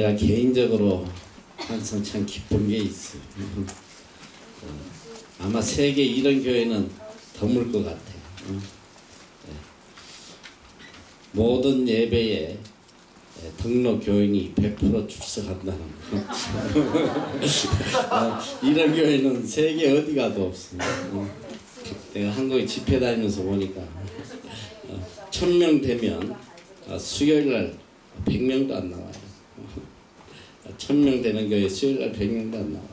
내가 개인적으로 항상 참 기쁜 게 있어요. 아마 세계 이런 교회는 드물 것 같아요. 모든 예배에 등록 교인이 100% 출석한다는 거. 이런 교회는 세계 어디 가도 없습니다. 내가 한국에 집회 다니면서 보니까 1000명 되면 수요일날 100명도 안 나와요. 1000명 되는 교회 수요일날 100명도 안 나와.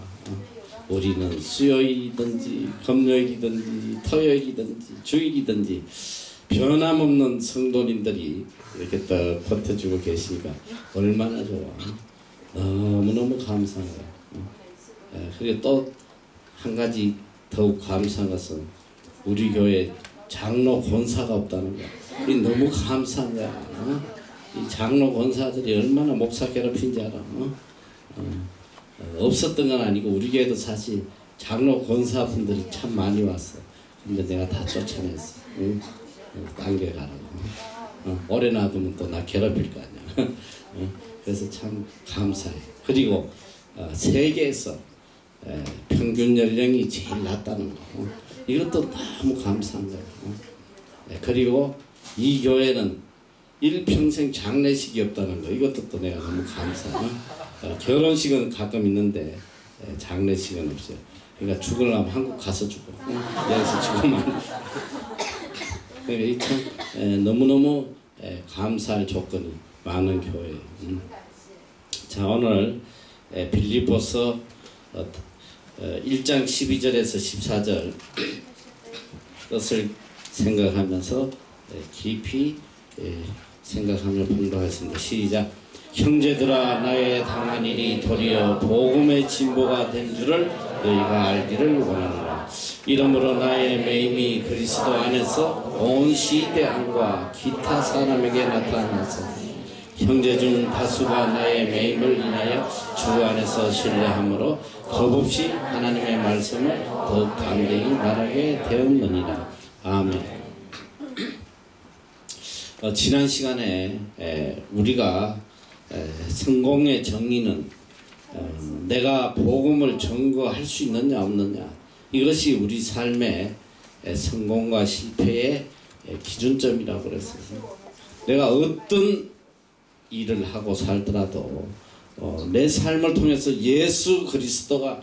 우리는 수요일이든지 금요일이든지 토요일이든지 주일이든지 변함없는 성도님들이 이렇게 딱 버텨주고 계시니까 얼마나 좋아. 너무너무 감사해요. 그리고 또 한 가지 더욱 감사한 것은 우리 교회 장로 권사가 없다는 거. 우리 너무 감사한 거야. 이 장로 권사들이 얼마나 목사 괴롭힌지 알아. 없었던 건 아니고 우리 교회도 사실 장로 권사분들이 참 많이 왔어. 근데 내가 다 쫓아냈어. 딴 교회 가라고. 오래 놔두면 또 나 괴롭힐 거 아니야. 그래서 참 감사해. 그리고 세계에서 평균 연령이 제일 낮다는 거. 이것도 너무 감사한 거예요. 그리고 이 교회는 일평생 장례식이 없다는 거. 이것도 또 내가 너무 감사해. 결혼식은 가끔 있는데 장례식은 없어요. 그러니까 죽으려면 한국 가서 죽어. 여기서 죽으면 그러니까 참 너무너무 감사할 조건이 많은 교회예요. 자, 오늘 빌립보서 1장 12절에서 14절 뜻을 생각하면서 깊이 생각하며 공부하겠습니다. 시작. 형제들아, 나의 당한 일이 도리어 복음의 진보가 된 줄을 너희가 알기를 원하노라. 이러므로 나의 매임이 그리스도 안에서 온 시대함과 기타 사람에게 나타나서 형제 중 다수가 나의 매임을 인하여 주 안에서 신뢰함으로 겁없이 하나님의 말씀을 더욱 담대히 말하게 되었느니라. 아멘. 지난 시간에 우리가 성공의 정의는 내가 복음을 증거할 수 있느냐 없느냐, 이것이 우리 삶의 성공과 실패의 기준점이라고 그랬어요. 내가 어떤 일을 하고 살더라도 내 삶을 통해서 예수 그리스도가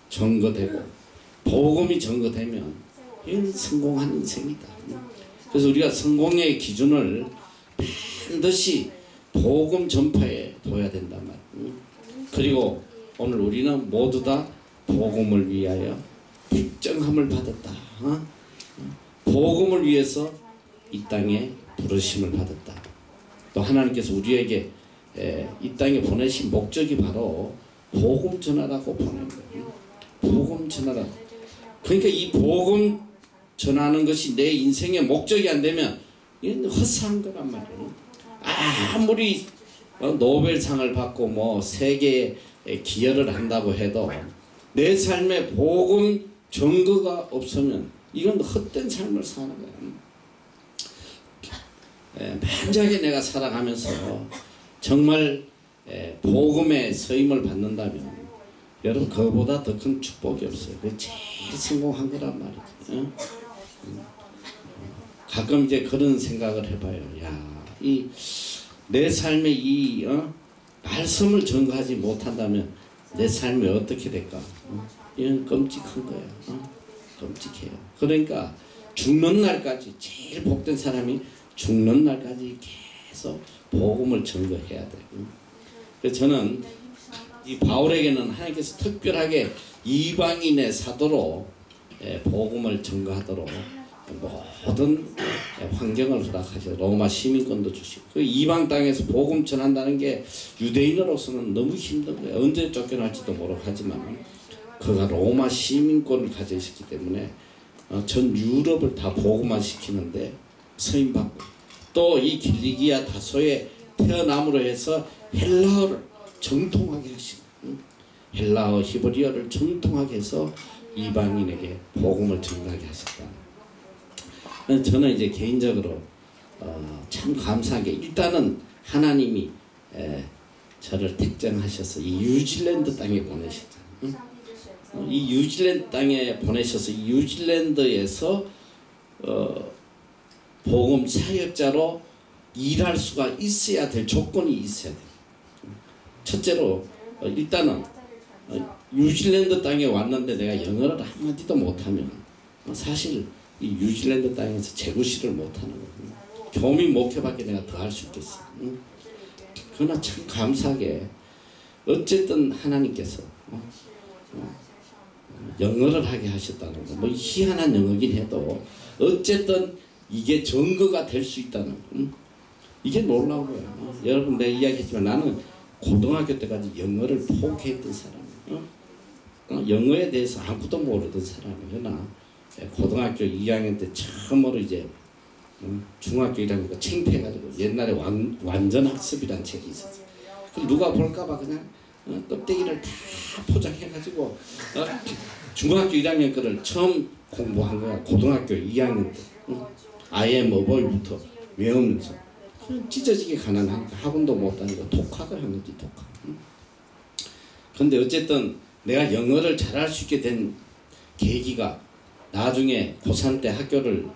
증거되고 복음이 증거되면 이건 성공한 인생이다. 그래서 우리가 성공의 기준을 반드시 복음 전파에 둬야 된단 말이에요. 그리고 오늘 우리는 모두 다 복음을 위하여 백정함을 받았다. 복음을 위해서 이 땅에 부르심을 받았다. 또 하나님께서 우리에게 이 땅에 보내신 목적이 바로 복음 전하라고 보낸 거예요. 복음 전하라. 그러니까 이 복음 전하는 것이 내 인생의 목적이 안 되면 이건 헛사한 거란 말이에요. 아무리 노벨상을 받고 뭐 세계에 기여를 한다고 해도 내 삶에 복음 증거가 없으면 이건 헛된 삶을 사는 거예요. 만약에 내가 살아가면서 정말 복음의 서임을 받는다면 여러분 그거보다 더 큰 축복이 없어요. 그게 제일 성공한 거란 말이죠. 가끔 이제 그런 생각을 해봐요. 내 삶에 이 말씀을 전가하지 못한다면 내 삶이 어떻게 될까? 이건 끔찍한 거야. 끔찍해요. 그러니까 죽는 날까지, 제일 복된 사람이 죽는 날까지 계속 복음을 전거해야 돼요. 그래서 저는 이 바울에게는 하나님께서 특별하게 이방인의 사도로 복음을 전거하도록 모든 환경을 허락하셔서 로마 시민권도 주시고, 그 이방 땅에서 복음 전한다는 게 유대인으로서는 너무 힘든 거예요. 언제 쫓겨날지도 모르고 하지만 그가 로마 시민권을 가져 있었기 때문에 전 유럽을 다 복음화 시키는데 서임받고, 또 이 길리기아 다소에 태어남으로 해서 헬라어를 정통하게 하시고, 헬라어 히브리어를 정통하게 해서 이방인에게 복음을 전하게 하셨다. 저는 이제 개인적으로 참 감사한 게, 일단은 하나님이 저를 택정하셔서 이 뉴질랜드 땅에 보내셨잖아요. 응? 이 뉴질랜드 땅에 보내셔서 이 뉴질랜드에서 복음 사역자로 일할 수가 있어야 될 조건이 있어야 돼요. 첫째로 일단은 뉴질랜드 땅에 왔는데 내가 영어를 한마디도 못하면 사실 이 뉴질랜드 땅에서 재구시를 못하는 거예요. 교민 목회밖에 내가 더 할 수 있겠어. 응? 그러나 참 감사하게 어쨌든 하나님께서 영어를 하게 하셨다는 거. 뭐 희한한 영어긴 해도 어쨌든 이게 증거가 될 수 있다는 거. 응? 이게 놀라운 거예요. 여러분 내가 이야기했지만 나는 고등학교 때까지 영어를 포기했던 사람이에요. 영어에 대해서 아무것도 모르던 사람이에요. 그러나 고등학교 2학년 때 처음으로 이제 중학교 1학년 때 창피해가지고 옛날에 완전 학습이라는 책이 있었어요. 누가 볼까봐 그냥 껍데기를 다 포장해가지고 중학교 1학년 거를 처음 공부한 거야. 고등학교 2학년 때 I am a boy부터 외우면서 찢어지게 가난하니까 학원도 못 다니고 독학을 한 거지. 독학. 근데 어쨌든 내가 영어를 잘할 수 있게 된 계기가 나중에 고3 때 학교를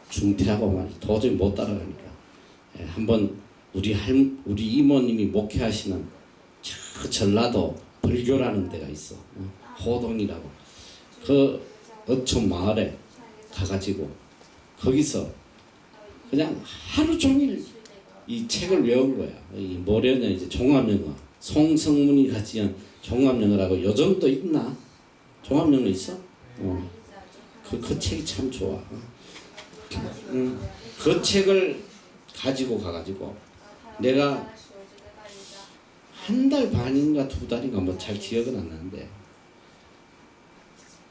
중퇴하고 말이 도저히 못 따라가니까 한번 우리 이모님이 목회하시는 저 전라도 벌교라는 데가 있어. 호동이라고. 그 어촌 마을에 가가지고 거기서 그냥 하루 종일 이 책을 외운 거야. 이 뭐려냐 이제 종합영어. 송성문이 같이 한 종합영어라고 요즘도 있나? 종합영어 있어? 그 책이 참 좋아. 그 책을 가지고 가가지고 내가 한 달 반인가 2달인가 뭐 잘 기억은 안 나는데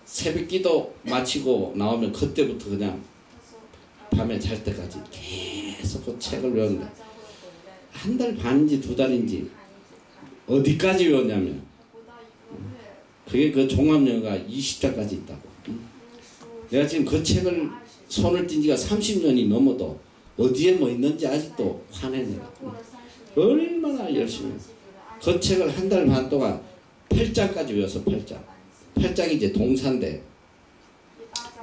새벽기도 마치고 나오면 그때부터 그냥 밤에 잘 때까지 계속 그 책을 외웠는데 한 달 반인지 2달인지 어디까지 외웠냐면 그게 그 종합영어가 20장까지 있다고. 내가 지금 그 책을 손을 띈 지가 30년이 넘어도 어디에 뭐 있는지 아직도 화내 내가. 얼마나 열심히 그 책을 한 달 반 동안 8장까지 외웠어. 8장. 8장이 이제 동사인데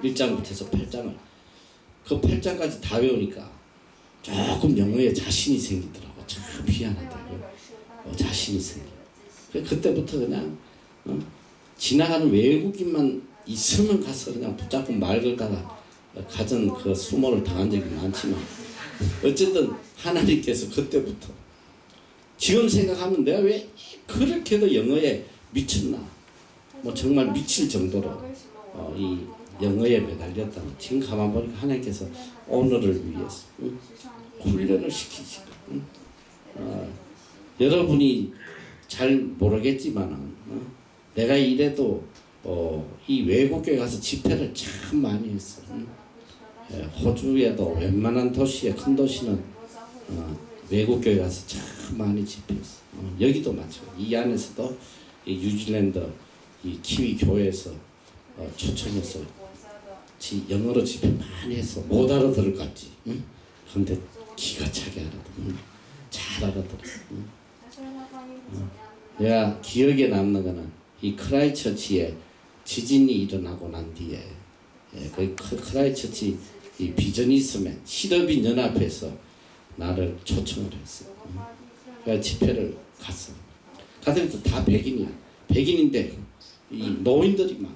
1장부터 해서 8장을 그 8장까지 다 외우니까 조금 영어에 자신이 생기더라고. 참 희한하더라고. 자신이 생겨. 그때부터 그냥 지나가는 외국인만 있으면 가서 그냥 붙잡고 말 걸다가 가진 그 수모를 당한 적이 많지만 어쨌든 하나님께서 그때부터 지금 생각하면 내가 왜 그렇게도 영어에 미쳤나 뭐 정말 미칠 정도로 이 영어에 매달렸다는 지금 가만 보니까 하나님께서 오늘을 위해서 훈련을 시키시고 여러분이 잘 모르겠지만 내가 이래도 이 외국교회 가서 집회를 참 많이 했어. 호주에도 웬만한 도시에 큰 도시는 외국교회 가서 참 많이 집회했어. 여기도 마찬가지. 이 안에서도 이 뉴질랜드 이 키위 교회에서 초청해서 영어로 집회 많이 해서 못 알아들을 것 같지. 근데 기가 차게 알아들어. 잘 알아들었어. 내가 기억에 남는 거는 이 크라이처치에 지진이 일어나고 난 뒤에 그 크라이처치 이 비즈니스맨 실업인 연합회에서 나를 초청을 했어. 그래서 집회를 갔어. 갔더니 다 백인이야. 백인인데 이 노인들이 많아.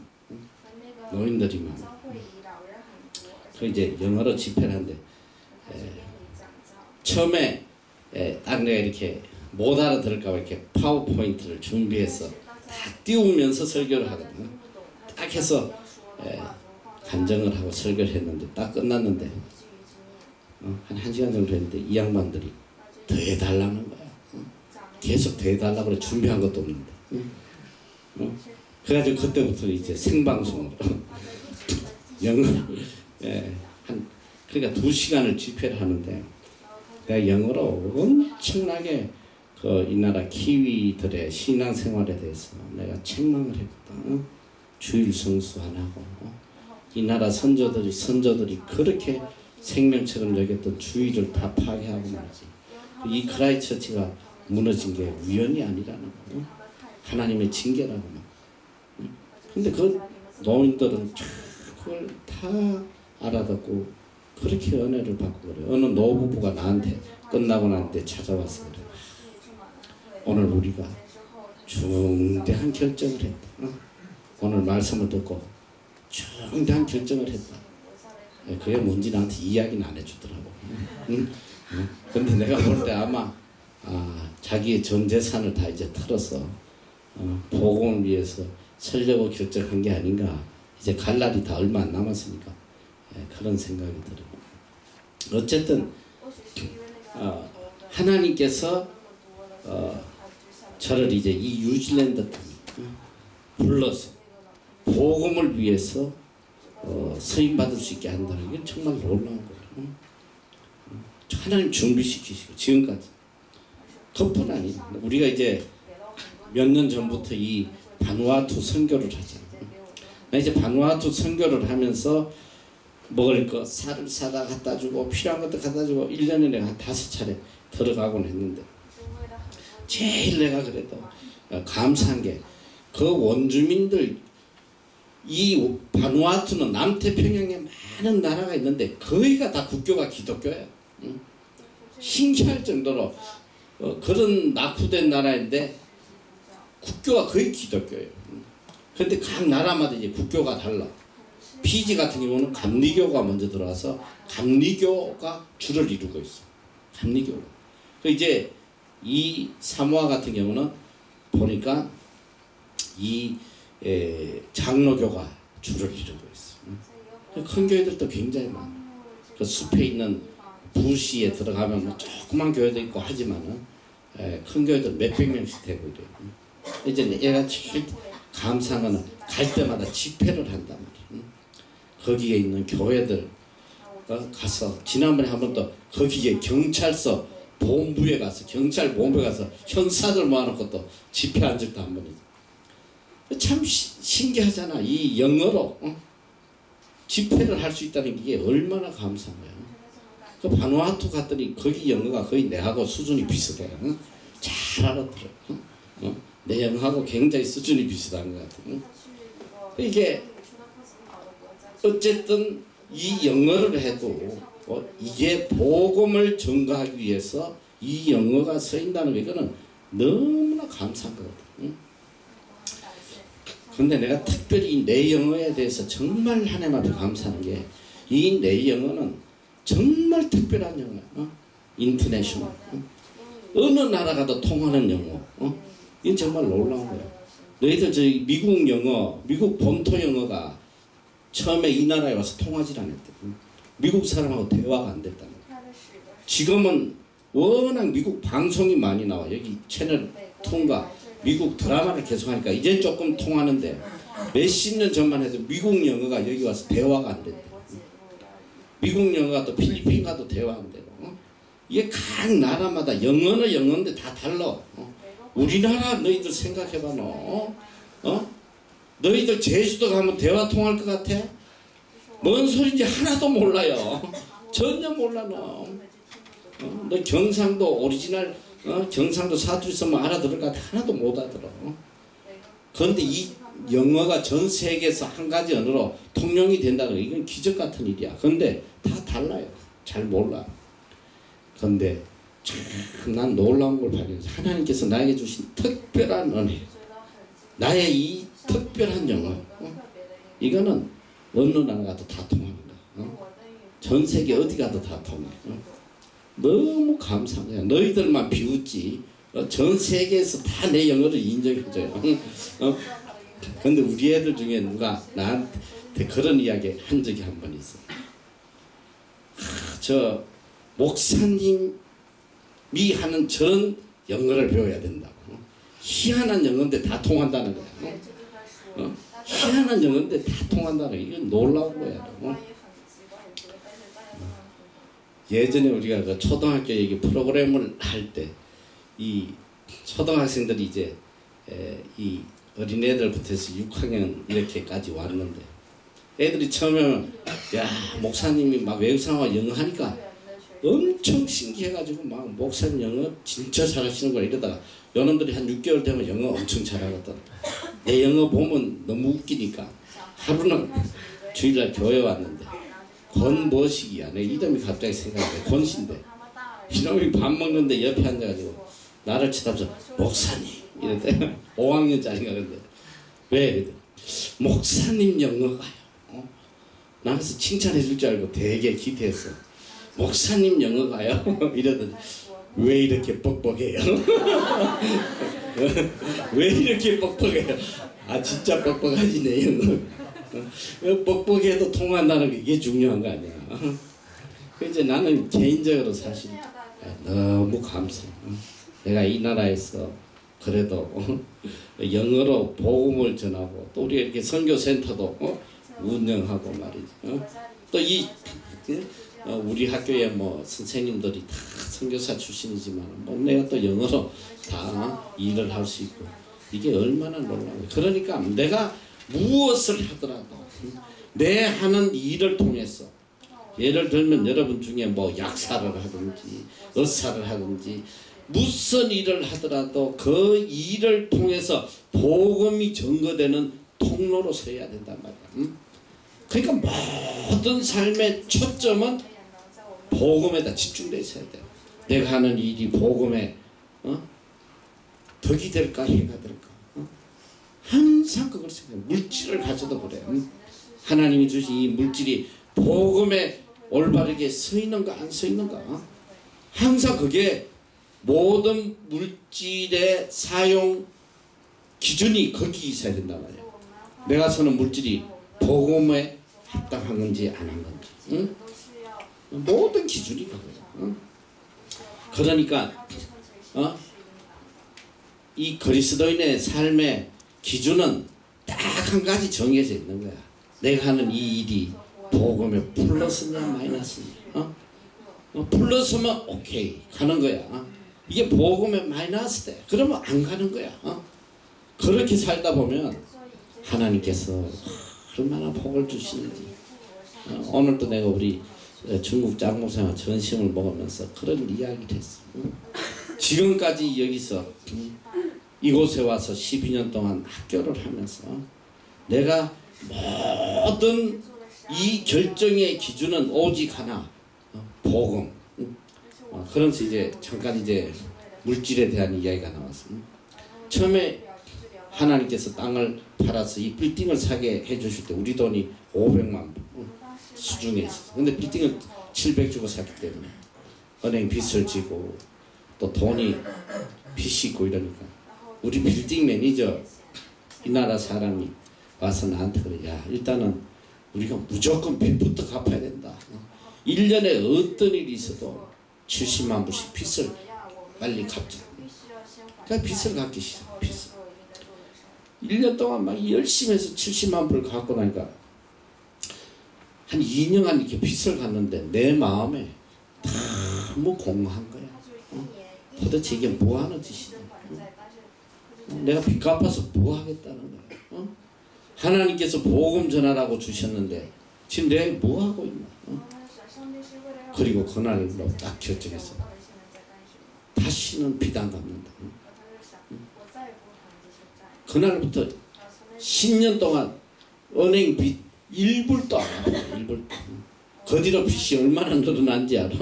그 이제 영어로 집회를 하는데 처음에 딱 내가 이렇게 못 알아들을까봐 이렇게 파워포인트를 준비해서 딱 띄우면서 설교를 하거든요. 딱 해서 간증을 하고 설교를 했는데 딱 끝났는데 한 1시간 정도 했는데 이 양반들이 더 해달라는 거야. 계속 더 해달라고 그래. 준비한 것도 없는데. 그래가지고 그때부터 이제 생방송으로 영어 그러니까 2시간을 집회를 하는데 내가 영어로 엄청나게 이 나라 키위들의 신앙생활에 대해서 내가 책망을 했거든. 주일 성수 안 하고 이 나라 선조들이 그렇게 생명책을 여겼던 주의를 다 파괴하고 말이지. 이 크라이처치가 무너진 게 우연이 아니라는 거. 하나님의 징계라고. 근데 그 노인들은 그걸 다 알아듣고 그렇게 은혜를 받고 그래요. 어느 노부부가 나한테 끝나고 난 때 찾아와서 그래요. 오늘 우리가 중대한 결정을 했다. 오늘 말씀을 듣고 중대한 결정을 했다. 그게 뭔지 나한테 이야기는 안 해주더라고. 근데 내가 볼 때 아마 자기의 전 재산을 다 이제 털어서 복음을 위해서 살려고 결정한 게 아닌가. 이제 갈 날이 다 얼마 안 남았으니까 그런 생각이 들어요. 어쨌든 하나님께서 저를 이제 이 뉴질랜드 땅에 불러서 복음을 위해서 서임 받을 수 있게 한다는 게 정말 놀라운 거예요. 하나님 준비시키시고 지금까지 그뿐 아니에요. 우리가 이제 몇 년 전부터 이 바누아투 선교를 하잖아요. 이제 바누아투 선교를 하면서 먹을 거 쌀을 사다 갖다 주고 필요한 것도 갖다 주고 1년에 내가 한 5차례 들어가곤 했는데 제일 내가 그래도 감사한 게 그 원주민들, 이 바누아투는 남태평양에 많은 나라가 있는데 거의가 다 국교가 기독교예요. 신기할 정도로 그런 낙후된 나라인데 국교가 거의 기독교예요. 그런데 각 나라마다 이제 국교가 달라. 피지 같은 경우는 감리교가 먼저 들어와서 감리교가 주를 이루고 있어. 감리교. 이제 이 사모아 같은 경우는 보니까 이 장로교가 주를 이루고 있어. 큰 교회들도 굉장히 많아. 그 숲에 있는 부시에 들어가면 뭐 조그만 교회도 있고 하지만은 큰 교회들 몇백 명씩 되고 이래요. 이제 내가 제일 감사한 거는 갈 때마다 집회를 한단 말이에요. 거기에 있는 교회들 가서 지난번에 한 번 더 거기에 경찰서 본부에 가서 경찰 본부에 가서 형사들 모아놓고 또 집회한 적도 한 번 있어요. 참 신기하잖아. 이 영어로 집회를 할 수 있다는 게 얼마나 감사한 거야. 그 바누아투 갔더니 거기 영어가 거의 내하고 수준이 비슷해. 잘 알아들어. 내 영어하고 굉장히 수준이 비슷한 것 같아. 이게 어쨌든 이 영어를 해도 이게 복음을 전가하기 위해서 이 영어가 쓰인다는 거 이거는 너무나 감사한 것 같아. 근데 내가 특별히 내 영어에 대해서 정말 하나님 앞에 감사한 게 이 내 영어는 정말 특별한 영어야. 인터내셔널. 어느 나라 가도 통하는 영어. 이건 정말 놀라운 거야. 너희들 저희 미국 영어, 미국 본토 영어가 처음에 이 나라에 와서 통하지 않았대. 미국 사람하고 대화가 안 됐다는 거야. 지금은 워낙 미국 방송이 많이 나와. 여기 채널 2가 미국 드라마를 계속하니까 이제 조금 통하는데 몇십 년 전만 해도 미국 영어가 여기 와서 대화가 안 됐대. 미국 영어가 또 필리핀 가도 대화 안 되고. 이게 각 나라마다 영어는 영어인데 다 달라. 우리나라 너희들 생각해봐. 너희들 제주도 가면 대화 통할 것 같아? 뭔 소린지 하나도 몰라요. 전혀 몰라 너. 너 경상도 오리지널 경상도 사투리 쓰면 알아들을 것 같아? 하나도 못 알아들어. 그런데 이 영어가 전 세계에서 한 가지 언어로 통용이 된다는 거 이건 기적 같은 일이야. 그런데 다 달라요. 잘 몰라. 그런데 참 난 놀라운 걸 발견했어. 하나님께서 나에게 주신 특별한 은혜, 나의 이 특별한 영어, 이거는 어느 나라 가도 다 통합니다. 전 세계 어디 가도 다 통해. 너무 감사한 거야. 너희들만 비웃지 전 세계에서 다 내 영어를 인정해줘요. 근데 우리 애들 중에 누가 나한테 그런 이야기 한 적이 한 번 있어. 저 목사님이 하는 저런 영어를 배워야 된다고. 희한한 영어인데 다 통한다는 거야. 희한한 영어인데 다 통한다는 거야. 이건 놀라운 거야. 예전에 우리가 그 초등학교 얘기 프로그램을 할 때 이 초등학생들이 이제 이 어린애들부터 해서 6학년 이렇게까지 왔는데 애들이 처음에는 야 목사님이 막 외국 사람하고 영어 하니까 엄청 신기해가지고 막 목사님 영어 진짜 잘하시는 거야 이러다가 여러분들이 한 6개월 되면 영어 엄청 잘하거든. 내 영어 보면 너무 웃기니까 하루는 주일날 교회 왔는데 권보식이야. 내 이름이 갑자기 생각나요. 권신데 이놈이 밥 먹는데 옆에 앉아가지고 나를 쳐다보면서 목사님 이랬대. 5학년짜리가 근데 왜 이래? 목사님 영어가요. 나 그래서 칭찬해 줄 줄 알고 되게 기대했어. 목사님 영어가요? 이러더니 왜 이렇게 뻑뻑해요? 왜 이렇게 뻑뻑해요? 아 진짜 뻑뻑하지 내 영어. 뻑뻑해도 통한다는 게 이게 중요한 거 아니야. 그래서 나는 개인적으로 사실 너무 감사해. 내가 이 나라에서 그래도 영어로 복음을 전하고 또 우리 이렇게 선교센터도 운영하고 말이지. 또 이 우리 학교에 뭐 선생님들이 다 선교사 출신이지만 뭐 내가 또 영어로 다 일을 할 수 있고 이게 얼마나 놀라워요. 그러니까 내가 무엇을 하더라도 내 하는 일을 통해서 예를 들면 여러분 중에 뭐 약사를 하든지 의사를 하든지 무슨 일을 하더라도 그 일을 통해서 복음이 전거되는 통로로 서야 된단 말이야. 그러니까 모든 삶의 초점은 복음에다 집중되어 있어야 돼. 내가 하는 일이 복음에 덕이 될까 해가 될까. 항상 그걸 생각해. 물질을 가져도 그래. 하나님이 주신 이 물질이 복음에 올바르게 서 있는가 안 서 있는가. 항상 그게 모든 물질의 사용 기준이 거기 있어야 된단 말이야. 내가 쓰는 물질이 복음에 합당한 건지 안 한 건지. 응? 모든 기준이 그거야. 응? 그러니까 이 그리스도인의 삶의 기준은 딱 한 가지 정해져 있는 거야. 내가 하는 이 일이 복음에 플러스냐 마이너스냐. 플러스면 오케이 가는 거야. 이게 복음에 마이너스 돼. 그러면 안 가는 거야. 그렇게 살다 보면 하나님께서 얼마나 복을 주시는지. 오늘도 내가 우리 중국 장목사와 전심을 먹으면서 그런 이야기를 했어. 지금까지 여기서 이곳에 와서 12년 동안 학교를 하면서 내가 모든 이 결정의 기준은 오직 하나, 복음. 그러면서 이제 잠깐 이제 물질에 대한 이야기가 나왔습니다. 처음에 하나님께서 땅을 팔아서 이 빌딩을 사게 해주실 때 우리 돈이 500만 수중에 있었어. 근데 빌딩을 700 주고 샀기 때문에 은행 빚을 지고 또 돈이 빚이 있고 이러니까 우리 빌딩 매니저 이 나라 사람이 와서 나한테 그래. 야 일단은 우리가 무조건 빚부터 갚아야 된다. 1년에 어떤 일이 있어도 70만 불씩 빚을 빨리 갚자. 그러니까 빚을 갚기 시작. 빚을. 1년 동안 막 열심히 해서 70만 불을 갖고 나니까 한 2년간 이렇게 빚을 갚는데 내 마음에 너무 공허한 거야. 도대체 이게 뭐 하는 짓이냐. 내가 빚 갚아서 뭐 하겠다는 거야. 하나님께서 복음 전하라고 주셨는데 지금 내가 뭐 하고 있나. 그리고 그날로 딱 결정했어. 다시는 빚 안 갚는다. 그날부터 10년 동안 은행 빚 1불도 안 갚아. 1불도. 그 뒤로 빚이 얼마나 늘어난지 알아?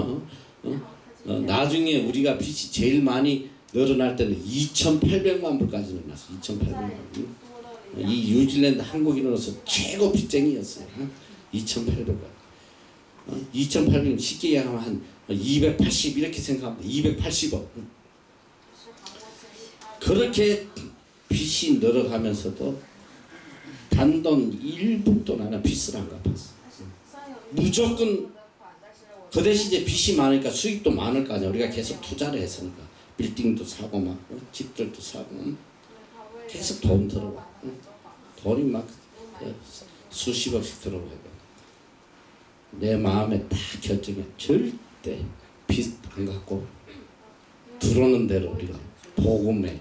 나중에 우리가 빚이 제일 많이 늘어날 때는 2,800만 불까지 늘어났어. 2,800만 불. 이 뉴질랜드 한국인으로서 최고 빚쟁이였어요. 2,800만. 2,800은 쉽게 얘기하면 한 280 이렇게 생각하면 280억. 그렇게 빚이 늘어가면서도 단돈 1불도 나는 빚을 안 갚았어. 무조건 그 대신 이제 빚이 많으니까 수익도 많을 거 아니야. 우리가 계속 투자를 했으니까 빌딩도 사고 막 집들도 사고 계속 돈 들어와. 돈이 막 수십억씩 들어오고. 내 마음에 딱 결정해. 절대 빚 안 갖고 들어오는 대로 우리가 복음에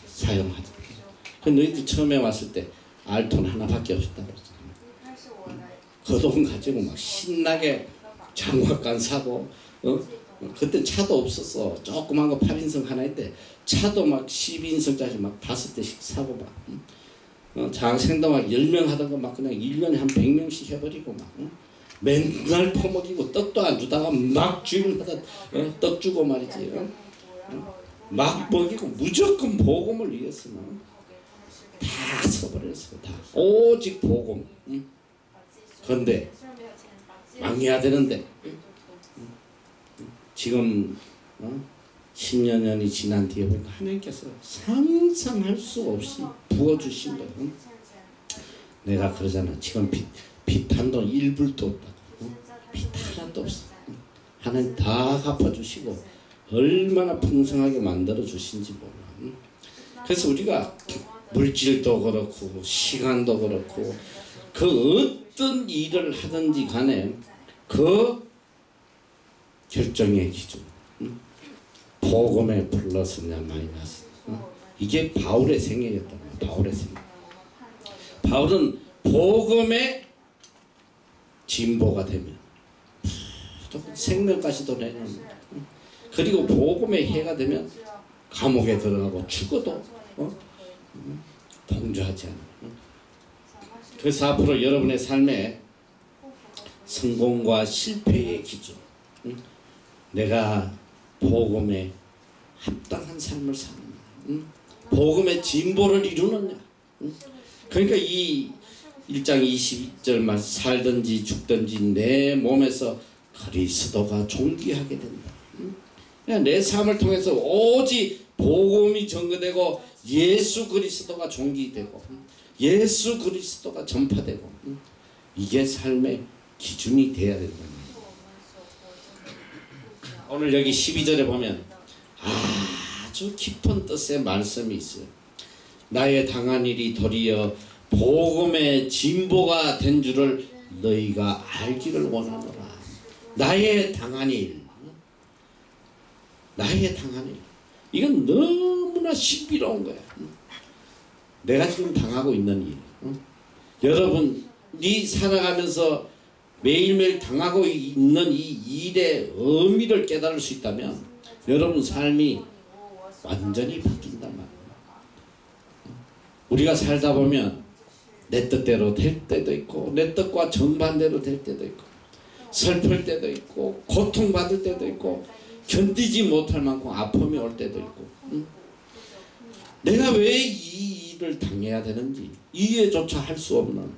사용하자. 너희들 처음에 왔을 때 알돈 하나밖에 없었다고 그랬잖아. 그 돈 가지고 막 신나게 장화관 사고 그때 차도 없었어. 조그만 거 8인승 하나인데 차도 막 12인승짜리 막 5대씩 사고 막 장생도 막 10명 하던 거 막 그냥 1년에 한 100명씩 해버리고 막 맨날 퍼먹이고 떡도 안 주다가 막 주인마다 떡 주고 말이지. 막 먹이고 무조건 복음을 위해서 다 써버렸어. 다 오직 복음. 그런데 망해야 되는데 지금 10여 년이 지난 뒤에 보니까 하나님께서 상상할 수 없이 부어주신 거예요. 내가 그러잖아. 지금 빚 한 돈 1불도 없다고. 빚 하나도 없어. 하나님 다 갚아주시고 얼마나 풍성하게 만들어주신지 몰라. 그래서 우리가 물질도 그렇고 시간도 그렇고 그 어떤 일을 하든지 간에 그 결정의 기준 복음의 플러스냐 마이너스 이게 바울의 생애였단 말이야. 바울의 생애. 바울은 복음의 진보가 되면 생명까지도 내는 그리고 복음의 해가 되면 감옥에 들어가고 죽어도 동조하지 않아. 그래서 앞으로 여러분의 삶에 성공과 실패의 기준 내가 복음에 합당한 삶을 사느냐 복음의 진보를 이루느냐 그러니까 이 1장 22절 말 살든지 죽든지 내 몸에서 그리스도가 존귀하게 된다. 내 삶을 통해서 오직 복음이 전거되고 예수 그리스도가 존귀되고 예수 그리스도가 전파되고 이게 삶의 기준이 되어야 된다. 오늘 여기 12절에 보면 아주 깊은 뜻의 말씀이 있어요. 나의 당한 일이 도리어 복음의 진보가 된 줄을 너희가 알기를 원하노라. 나의 당한 일, 나의 당한 일. 이건 너무나 신비로운 거야. 내가 지금 당하고 있는 일. 여러분이 살아가면서 매일매일 당하고 있는 이 일의 의미를 깨달을 수 있다면 여러분 삶이 완전히 바뀐단 말이에요. 우리가 살다 보면 내 뜻대로 될 때도 있고 내 뜻과 정반대로 될 때도 있고 슬플 때도 있고 고통받을 때도 있고 견디지 못할 만큼 아픔이 올 때도 있고 내가 왜 이 일을 당해야 되는지 이해조차 할 수 없는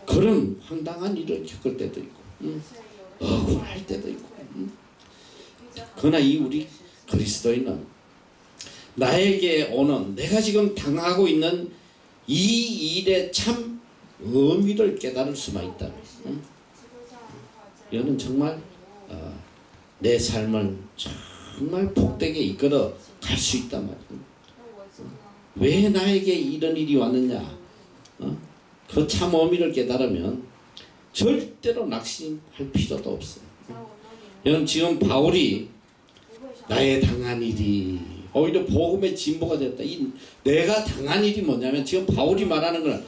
그런 황당한 일을 겪을 때도 있고 억울할 때도 있고 그러나 이 우리 그리스도인은 나에게 오는 내가 지금 당하고 있는 이 일의 참 의미를 깨달을 수만 있다면 이거는 정말 내 삶을 정말 복되게 이끌어 갈 수 있단 말이에요. 왜 나에게 이런 일이 왔느냐 그 참 의미를 깨달으면 절대로 낙심할 필요도 없어요. 여러분 지금 바울이 나의 당한 일이 오히려 복음의 진보가 됐다. 내가 당한 일이 뭐냐면 지금 바울이 말하는 건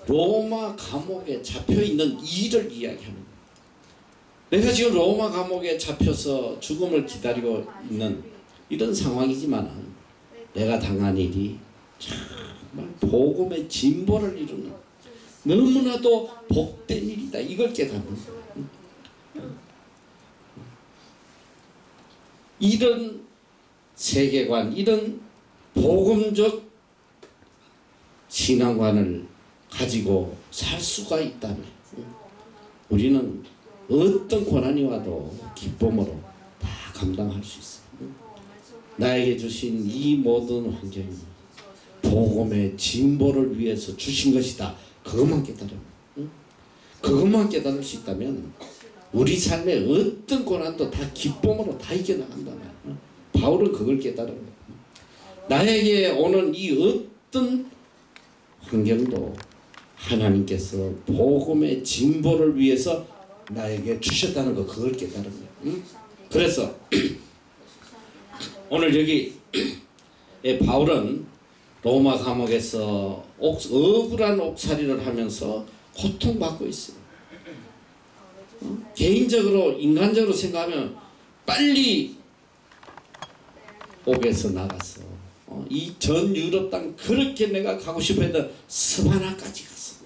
로마 감옥에 잡혀있는 일을 이야기하는 거예요. 내가 지금 로마 감옥에 잡혀서 죽음을 기다리고 있는 이런 상황이지만 내가 당한 일이 정말 복음의 진보를 이루는 너무나도 복된 일이다. 이걸 깨닫는 거예요. 이런 세계관, 이런 복음적 신앙관을 가지고 살 수가 있다면 우리는 어떤 고난이 와도 기쁨으로 다 감당할 수 있어요. 나에게 주신 이 모든 환경이 복음의 진보를 위해서 주신 것이다. 그것만 깨달으면 그것만 깨달을 수 있다면 우리 삶의 어떤 고난도 다 기쁨으로 다 이겨나간다. 바울은 그걸 깨달은 거예요. 나에게 오는 이 어떤 환경도 하나님께서 복음의 진보를 위해서 나에게 주셨다는 거 그걸 깨달은 거예요. 그래서 오늘 여기 바울은 로마 감옥에서 억울한 옥살이를 하면서 고통받고 있어요. 개인적으로 인간적으로 생각하면 빨리 옥에서 나가서 이 전 유럽 땅 그렇게 내가 가고 싶어 했던 스바나까지 갔어.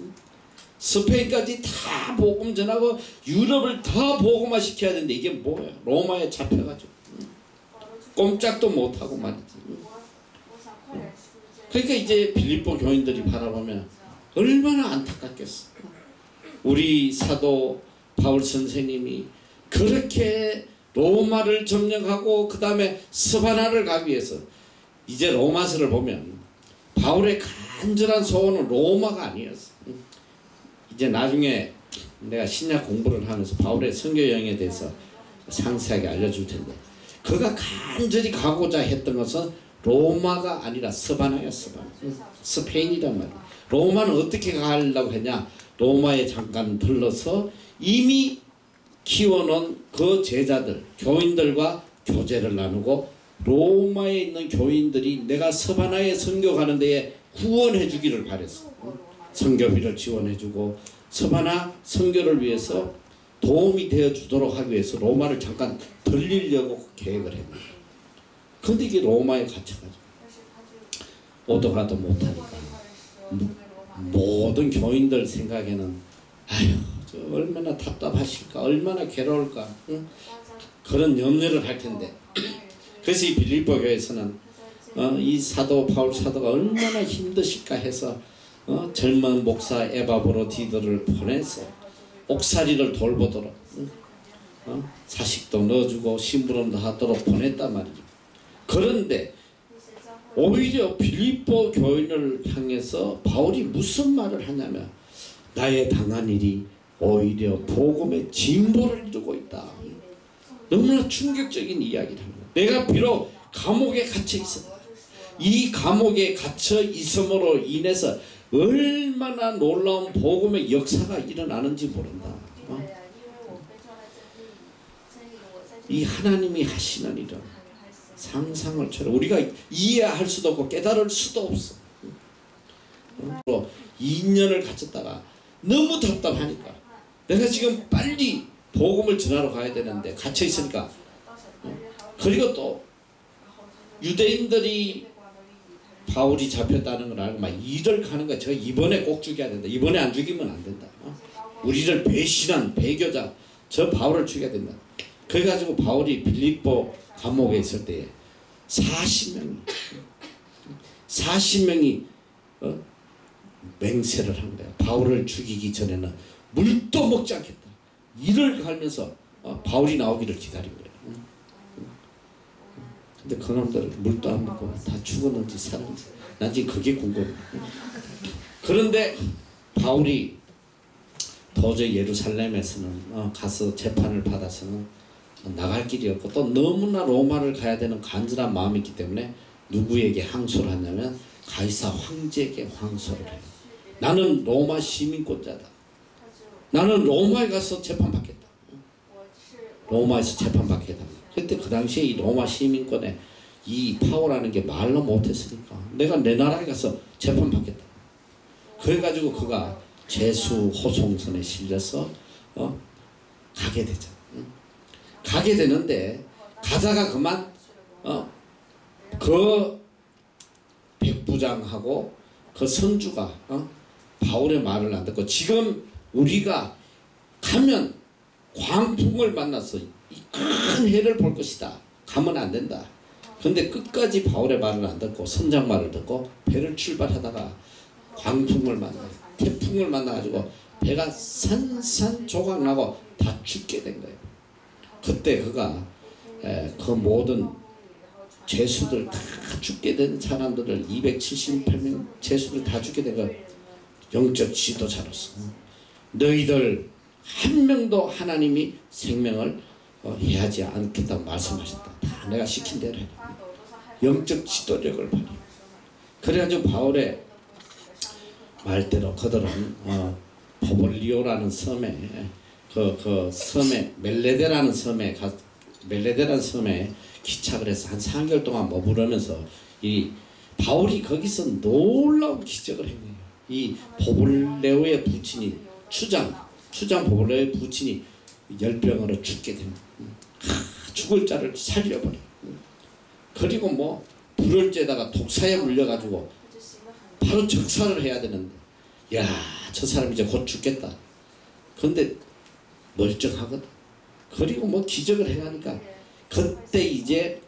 스페인까지 다 복음 전하고 유럽을 다 복음화 시켜야 되는데 이게 뭐야? 로마에 잡혀가지고 꼼짝도 못하고 말이지. 그러니까 이제 빌립보 교인들이 바라보면 얼마나 안타깝겠어. 우리 사도 바울 선생님이 그렇게 로마를 점령하고 그 다음에 스바나를 가기 위해서 이제 로마서를 보면 바울의 간절한 소원은 로마가 아니었어. 이제 나중에 내가 신약 공부를 하면서 바울의 선교 여행에 대해서 상세하게 알려줄 텐데 그가 간절히 가고자 했던 것은 로마가 아니라 스바나였어. 스페인이란 말이야. 로마는 어떻게 가려고 했냐? 로마에 잠깐 들러서 이미 키워놓은 그 제자들, 교인들과 교제를 나누고 로마에 있는 교인들이 내가 스바나에 선교 가는 데에 후원해 주기를 바랬어. 선교비를 지원해주고 스바나 선교를 위해서 도움이 되어 주도록 하기 위해서 로마를 잠깐 들리려고 계획을 했는데 근데 이게 로마에 갇혀가지고 오도 가도 못하니까 모든 교인들 생각에는 아휴 저 얼마나 답답하실까 얼마나 괴로울까 응? 그런 염려를 할 텐데 그래서 이 빌립보 교회에서는 이 사도 바울 사도가 얼마나 힘드실까 해서 젊은 목사 에바브로디더를 보내서 옥살이를 돌보도록 사식도 넣어주고 심부름도 하도록 보냈단 말이죠. 그런데 오히려 빌립보 교인을 향해서 바울이 무슨 말을 하냐면 나의 당한 일이 오히려 복음의 진보를 이루고 있다. 너무나 충격적인 이야기를 합니다. 내가 비록 감옥에 갇혀 있어. 이 감옥에 갇혀 있음으로 인해서 얼마나 놀라운 복음의 역사가 일어나는지 모른다. 이 하나님이 하시는 일은 상상을 초래 우리가 이해할 수도 없고 깨달을 수도 없어. 2년을 갇혔다가 너무 답답하니까 내가 지금 빨리 복음을 전하러 가야 되는데 갇혀 있으니까 그리고 또 유대인들이 바울이 잡혔다는 걸 알고 막 일을 가는 거야. 저 이번에 꼭 죽여야 된다. 이번에 안 죽이면 안 된다. 우리를 배신한 배교자 저 바울을 죽여야 된다. 그래가지고 바울이 빌립보 감옥에 있을 때에 40명이 맹세를 한 거야. 바울을 죽이기 전에는 물도 먹지 않겠다. 이를 갈면서 바울이 나오기를 기다린 거야. 근데 그놈들 물도 안 먹고 다 죽었는지 살았는지 난 지금 그게 궁금해. 그런데 바울이 도저히 예루살렘에서는 가서 재판을 받아서는 나갈 길이 없고 또 너무나 로마를 가야 되는 간절한 마음이 있기 때문에 누구에게 항소를 하냐면 가이사 황제에게 항소를 해요. 나는 로마 시민권자다. 나는 로마에 가서 재판받겠다. 로마에서 재판받겠다. 그때 그 당시에 이 로마 시민권에 이 파워라는 게 말로 못했으니까 내가 내 나라에 가서 재판받겠다. 그래가지고 그가 제수 호송선에 실려서 가게 되죠. 가게 되는데 가다가 그만 그 백부장하고 그 선주가 바울의 말을 안 듣고 지금 우리가 가면 광풍을 만나서 큰 해를 볼 것이다. 가면 안 된다. 근데 끝까지 바울의 말을 안 듣고 선장 말을 듣고 배를 출발하다가 광풍을 만나 태풍을 만나가지고 배가 산산조각 나고 다 죽게 된 거예요. 그때 그가 그 모든 죄수들 다 죽게 된 사람들을 278명 죄수들 다 죽게 된 거예요. 영적 지도자로서 너희들 한 명도 하나님이 생명을 해하지 않겠다고 말씀하셨다. 다 내가 시킨 대로 해. 영적 지도력을 발휘. 그래가지고 바울의 말대로 그들은 포볼리오라는 섬에 그 섬에 멜레데라는 섬에 기착을 해서 한 3개월 동안 머무르면서 이 바울이 거기서 놀라운 기적을 행해요. 이 포볼레오의 부친이 추장 포볼레오의 부친이 열병으로 죽게 됩니다. 죽을 자를 살려버려. 그리고 뭐 불을 쬐다가 독사에 물려가지고 바로 적사를 해야 되는데, 야, 저 사람 이제 곧 죽겠다. 근데 멀쩡하거든. 그리고 뭐 기적을 해가니까 그때 이제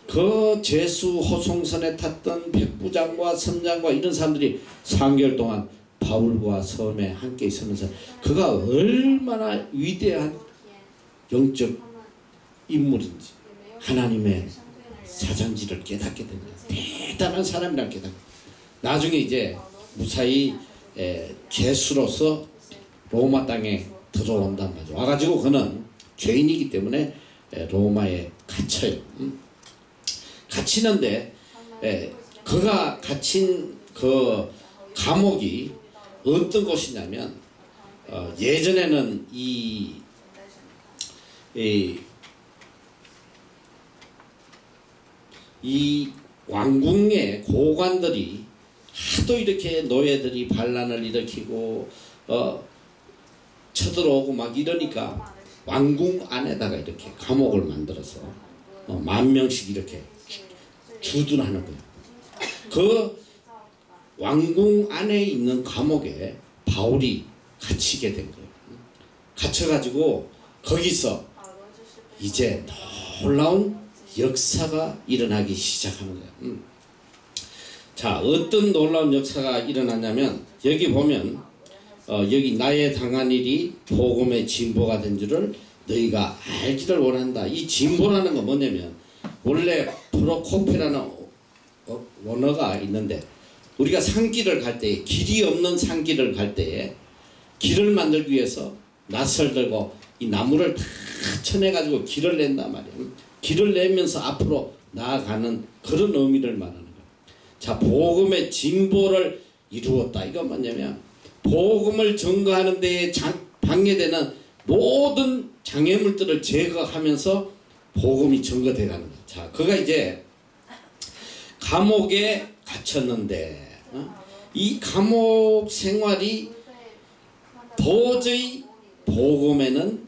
그 제수 호송선에 탔던 백부장과 선장과 이런 사람들이 3개월 동안 바울과 섬에 함께 있으면서 그가 얼마나 위대한 영적 인물인지 하나님의 사장지를 깨닫게 됩니다. 대단한 사람이라 깨닫고 나중에 이제 무사히 죄수로서 로마 땅에 들어온단 말이죠. 와가지고 그는 죄인이기 때문에 로마에 갇혀요. 갇히는데 그가 갇힌 그 감옥이 어떤 곳이냐면 예전에는 이 왕궁의 고관들이 하도 이렇게 노예들이 반란을 일으키고 쳐들어오고 막 이러니까 왕궁 안에다가 이렇게 감옥을 만들어서 10,000명씩 이렇게 주둔하는 거예요. 그 왕궁 안에 있는 감옥에 바울이 갇히게 된 거예요. 갇혀가지고 거기서 이제 놀라운 역사가 일어나기 시작하는 거예요. 자, 어떤 놀라운 역사가 일어나냐면 여기 보면 여기 나의 당한 일이 복음의 진보가 된 줄을 너희가 알기를 원한다. 이 진보라는 건 뭐냐면 원래 프로코페라는 원어가 있는데 우리가 산길을 갈 때 길이 없는 산길을 갈 때에 길을 만들기 위해서 낫을 들고 이 나무를 다 쳐내가지고 길을 낸단 말이에요. 길을 내면서 앞으로 나아가는 그런 의미를 말하는 거예요. 자, 복음의 진보를 이루었다. 이건 뭐냐면 복음을 증거하는 데에 방해되는 모든 장애물들을 제거하면서 복음이 증거되어 가는 거예요. 자, 그가 이제 감옥에 갇혔는데 이 감옥 생활이 도저히 복음에는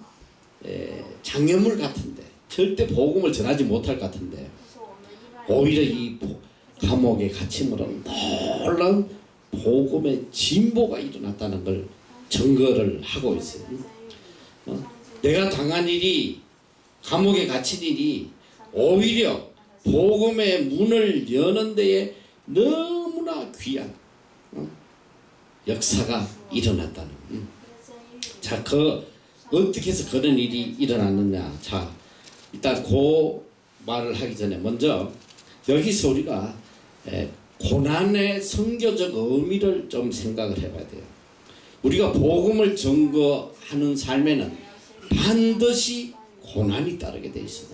장애물 같은데 절대 복음을 전하지 못할 것 같은데 오히려 이 감옥에 갇힘으로 놀라운 복음의 진보가 일어났다는 걸 증거를 하고 있어요. 내가 당한 일이 감옥에 갇힌 일이 오히려 복음의 문을 여는 데에 너무나 귀한 역사가 일어났다는. 자, 어떻게 해서 그런 일이 일어났느냐. 자, 일단 그 말을 하기 전에 먼저 여기서 우리가 고난의 선교적 의미를 좀 생각을 해봐야 돼요. 우리가 복음을 증거하는 삶에는 반드시 고난이 따르게 돼 있어요.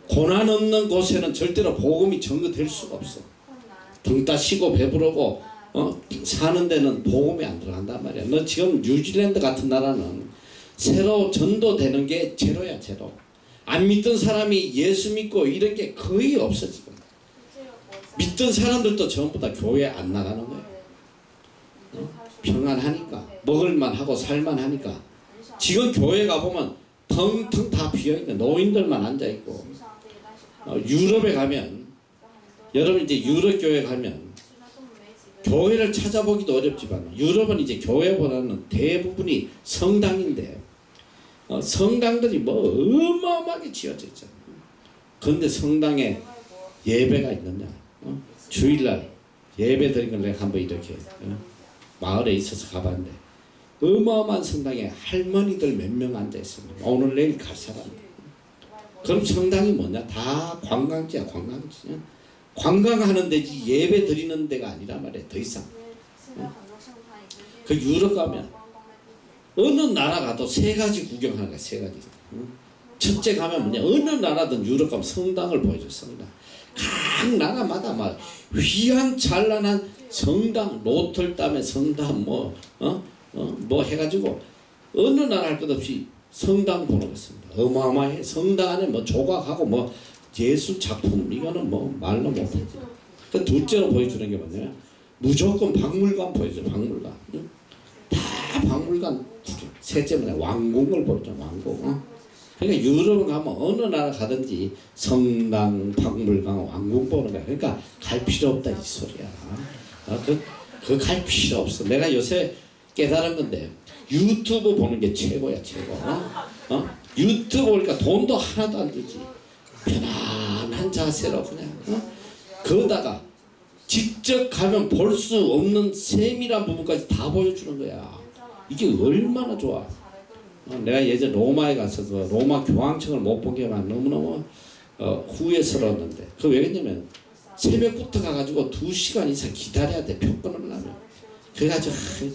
고난 없는 곳에는 절대로 복음이 증거될 수가 없어. 등 따시고 배부르고 사는 데는 복음이 안 들어간단 말이야. 너 지금 뉴질랜드 같은 나라는 새로 전도되는 게 제로야, 제로. 안 믿던 사람이 예수 믿고 이런 게 거의 없어 지금. 믿던 사람들도 전부 다 교회 안 나가는 거예요. 평안하니까 먹을만 하고 살만 하니까. 지금 교회 가보면 텅텅 다 비어있는 노인들만 앉아있고. 유럽에 가면 여러분 이제 유럽 교회 가면 교회를 찾아보기도 어렵지만 유럽은 이제 교회보다는 대부분이 성당인데 성당들이 뭐 어마어마하게 지어져 있잖아요. 그런데 성당에 예배가 있느냐? 주일날 예배 드린 걸 내가 한번 이렇게 마을에 있어서 가봤는데 어마어마한 성당에 할머니들 몇 명 앉아 있습니다. 오늘 내일 갈 사람. 그럼 성당이 뭐냐? 다 관광지야, 관광지. 관광하는 데지 예배 드리는 데가 아니란 말이야, 더 이상. 그 유럽 가면 어느 나라 가도 세 가지 구경하는 거야, 세 가지. 첫째 가면 뭐냐? 어느 나라든 유럽 가면 성당을 보여줘, 성당. 각 나라마다 막 휘황찬란한 성당, 노틀담의 성당 뭐 해가지고 어느 나라 할 것 없이 성당 보는 것입니다. 어마어마해. 성당 안에 뭐 조각하고 뭐 예술 작품 이거는 뭐 말로 못해. 그 둘째로 보여주는 게 뭐냐? 무조건 박물관 보여줘. 박물관. 다 박물관. 셋째 뭐냐? 왕궁을 보여줘. 왕궁. 그러니까 유럽 가면 어느 나라 가든지 성당, 박물관, 왕궁 보는 거야. 그러니까 갈 필요 없다 이 소리야. 그 갈 필요 없어. 내가 요새 깨달은 건데 유튜브 보는 게 최고야 최고. 유튜브 보니까 돈도 하나도 안 들지. 편안한 자세로 그냥 거기다가 직접 가면 볼 수 없는 세밀한 부분까지 다 보여주는 거야. 이게 얼마나 좋아. 내가 예전 로마에 가서 그 로마 교황청을 못 본 게만 너무너무 후회스러웠는데 그 왜 그러냐면 새벽부터 가가지고 2시간 이상 기다려야 돼. 표 끊으려면. 그래가지고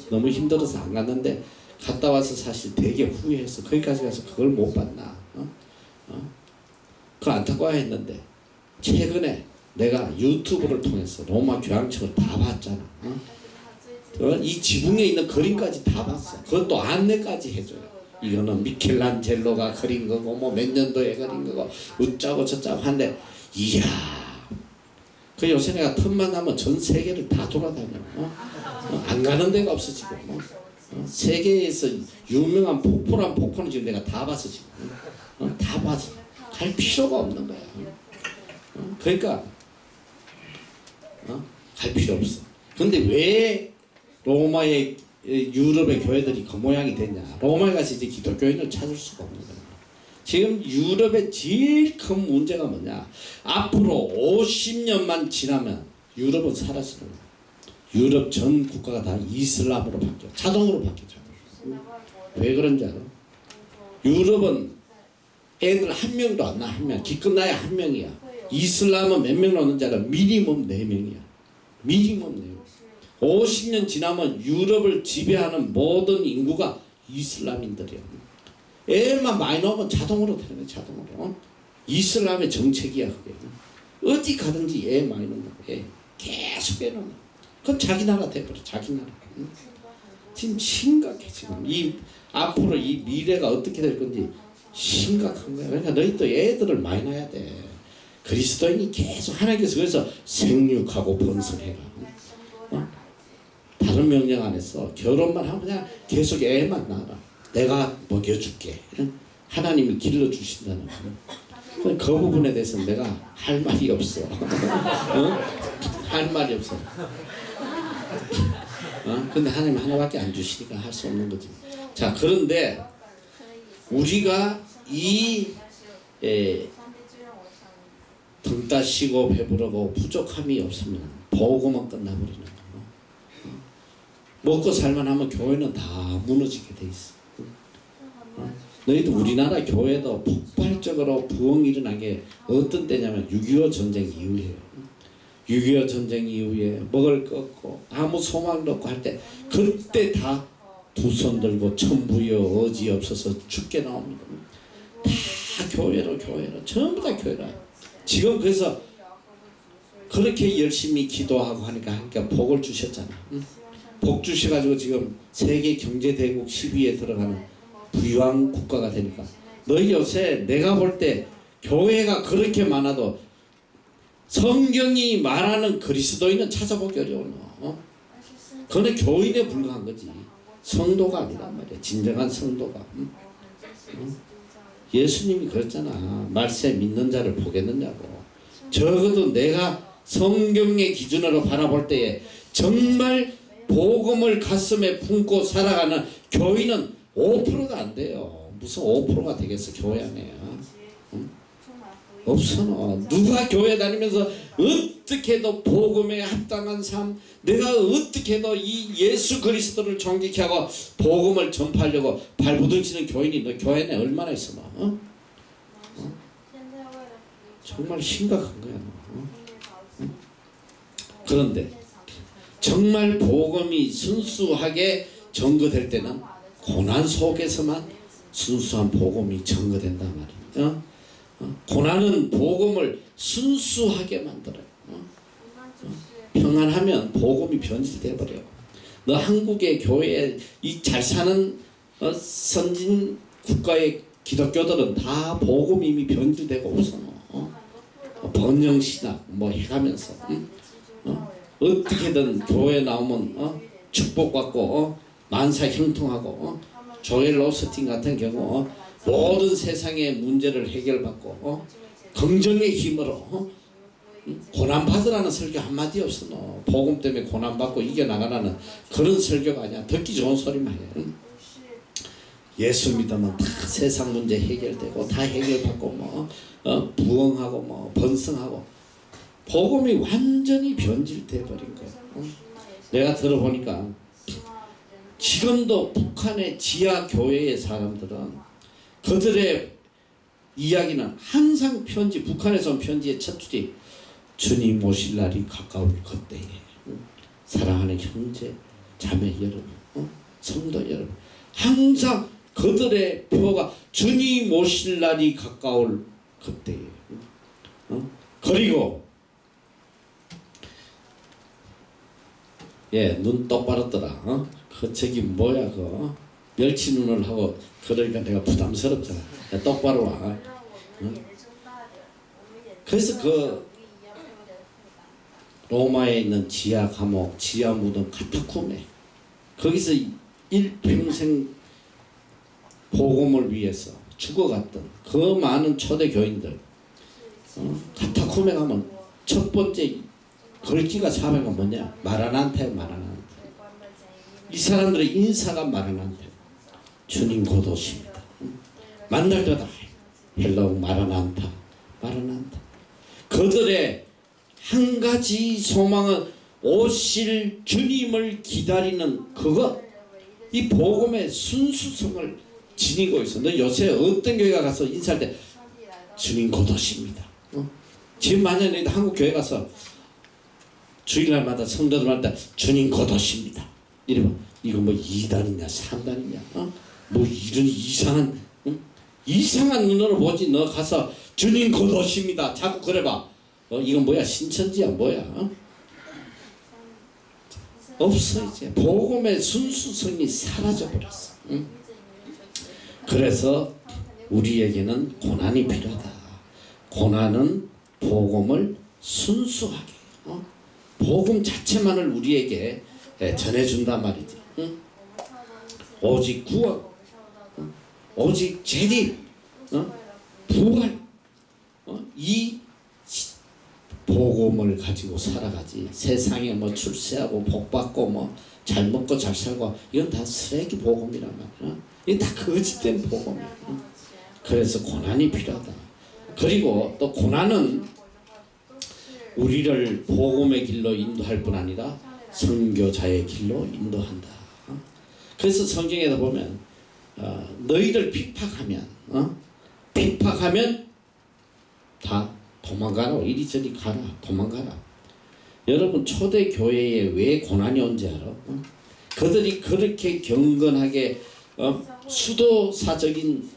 너무 힘들어서 안 갔는데 갔다 와서 사실 되게 후회했어. 거기까지 가서 그걸 못 봤나. 그거 안타까워했는데 최근에 내가 유튜브를 통해서 로마 교황청을 다 봤잖아. 이 지붕에 있는 그림까지 다 봤어. 그것도 안내까지 해줘요. 이거는 미켈란젤로가 그린 거고 뭐 몇 년도에 그린 거고 어쩌고 저쩌고 한데 이야 그 요새 내가 틈만 나면 전 세계를 다 돌아다녀. 안 가는 데가 없어 지금. 세계에서 유명한 폭포란 폭포는 지금 내가 다 봤어 지금. 다 봤어. 갈 필요가 없는 거야. 그러니까 갈 필요 없어. 근데 왜 로마의 유럽의 교회들이 그 모양이 됐냐. 로마에 가서 이제 기독교인을 찾을 수가 없는 거야. 지금 유럽의 제일 큰 문제가 뭐냐. 앞으로 50년만 지나면 유럽은 사라지는 거야. 유럽 전 국가가 다 이슬람으로 바뀌어. 자동으로 바뀌죠. 왜 그런지 알아? 유럽은 애들 한 명도 안 나. 한 명. 기껏 나야 한 명이야. 이슬람은 몇 명 나오는지 알아? 미니멈 4명이야. 미니멈 4명. 50년 지나면 유럽을 지배하는 모든 인구가 이슬람인들이야. 애만 많이 나오면 자동으로 되는 거야. 자동으로. 이슬람의 정책이야 그게. 어디 가든지 애 많이 넣는다. 애. 계속 애 넣는다. 그럼 자기 나라 돼버려. 자기 나라. 지금 심각해 지금. 이 앞으로 이 미래가 어떻게 될 건지 심각한 거야. 그러니까 너희 또 애들을 많이 낳아야 돼. 그리스도인이 계속 하나님께서 그래서 생육하고 번성해라. 다른 명령 안 했어. 결혼만 하면 그냥 계속 애만 낳아라. 내가 먹여줄게. 하나님이 길러주신다는 거. 그 부분에 대해서 내가 할 말이 없어. 할 말이 없어. 근데 하나님 하나밖에 안 주시니까 할 수 없는 거지. 자, 그런데 우리가 이 등 따시고 배부르고 부족함이 없으면 복음은 끝나버리는 거야. 먹고 살만하면 교회는 다 무너지게 돼 있어. 너희도 우리나라 교회도 폭발적으로 부흥이 일어난 게 어떤 때냐면 6.25 전쟁 이후에요. 6.25 전쟁 이후에 먹을 거 없고 아무 소망도 없고 할 때 그때 다 두 손 들고 천부여 어지 없어서 죽게 나옵니다. 다 교회로 전부 다 교회로. 지금 그래서 그렇게 열심히 기도하고 하니까 복을 주셨잖아. 복 주셔가지고 지금 세계 경제대국 10위에 들어가는 부유한 국가가 되니까 너희 요새 내가 볼 때 교회가 그렇게 많아도 성경이 말하는 그리스도인은 찾아보기 어려워. 그건 교인에 불과한 거지. 성도가 아니란 말이야. 진정한 성도가. 예수님이 그랬잖아. 말세 믿는 자를 보겠느냐고. 적어도 내가 성경의 기준으로 바라볼 때에 정말 복음을 가슴에 품고 살아가는 교인은 5%가 안 돼요. 무슨 5%가 되겠어 교회 안에. 없어. 누가 교회 다니면서 어떻게 해도 복음에 합당한 삶, 내가 어떻게 해도 이 예수 그리스도를 존귀케 하고 복음을 전파하려고 발부둥치는 교인이 너 교회 안에 얼마나 있어. 정말 심각한 거야. 그런데 정말 복음이 순수하게 전거될 때는 고난 속에서만 순수한 복음이 전거된단 말이야. 고난은 복음을 순수하게 만들어요. 평안하면 복음이 변질돼 버려요. 너 한국의 교회에 이 잘 사는 선진 국가의 기독교들은 다 복음이 이미 변질되고 없어. 번영신학 뭐 해가면서 어떻게든 교회 나오면 축복받고 만사 형통하고 조엘 오스틴 같은 경우 모든 세상의 문제를 해결받고 긍정의 힘으로 고난받으라는 설교 한마디 없어. 너 복음 때문에 고난받고 이겨나가라는 그런 설교가 아니야. 듣기 좋은 소리만 해. 예수 믿으면 다 세상 문제 해결되고 다 해결받고 부흥하고 번성하고 복음이 완전히 변질돼 버린 거야. 내가 들어보니까 지금도 북한의 지하 교회의 사람들은 그들의 이야기는 항상 편지, 북한에서 온 편지의 첫 줄이 주님 오실 날이 가까울 그때에 사랑하는 형제 자매 여러분, 성도 여러분, 항상 그들의 표가 주님 오실 날이 가까울 그때에. 그리고 눈 똑바로 떠라. 그 저기 뭐야 그 멸치 눈을 하고 그러니까 내가 부담스럽잖아. 똑바로 와. 그래서 그 로마에 있는 지하 감옥, 지하 무덤 카타콤에 거기서 일평생 복음을 위해서 죽어갔던 그 많은 초대 교인들 카타콤에 가면 첫 번째 걸기가 사회가 뭐냐? 마라난타야. 마라난타. 이 사람들의 인사가 마라난타. 주님 곧 오십니다. 만날 때마다 헬로 마라난타. 마라난타. 그들의 한 가지 소망은 오실 주님을 기다리는 그것, 이 복음의 순수성을 지니고 있어. 너 요새 어떤 교회가 가서 인사할 때 주님 곧 오십니다. 지금 만약에 한국 교회 가서 주일날마다 성도들마다 주님 곧 오십니다. 이러면 이거 뭐 2단이냐 3단이냐 뭐 이런 이상한 눈으로 보지. 너 가서 주님 곧 오십니다 자꾸 그래봐. 이건 뭐야? 신천지야 뭐야? 없어. 이제 복음의 순수성이 사라져버렸어. 그래서 우리에게는 고난이 필요하다. 고난은 복음을 순수하게 복음 자체만을 우리에게 전해준단 말이지. 오직 구원, 오직 재림, 부활, 이 복음을 가지고 살아가지. 세상에 뭐 출세하고 복받고 뭐 잘 먹고 잘 살고 이건 다 쓰레기 복음이란 말이야. 이건 다 거짓된 복음이야. 그래서 고난이 필요하다. 그리고 또 고난은 우리를 복음의 길로 인도할 뿐 아니라 선교자의 길로 인도한다. 그래서 성경에도 보면 너희들 핍박하면 다 도망가라. 이리저리 가라. 도망가라. 여러분 초대교회에 왜 고난이 온지 알아? 그들이 그렇게 경건하게 수도사적인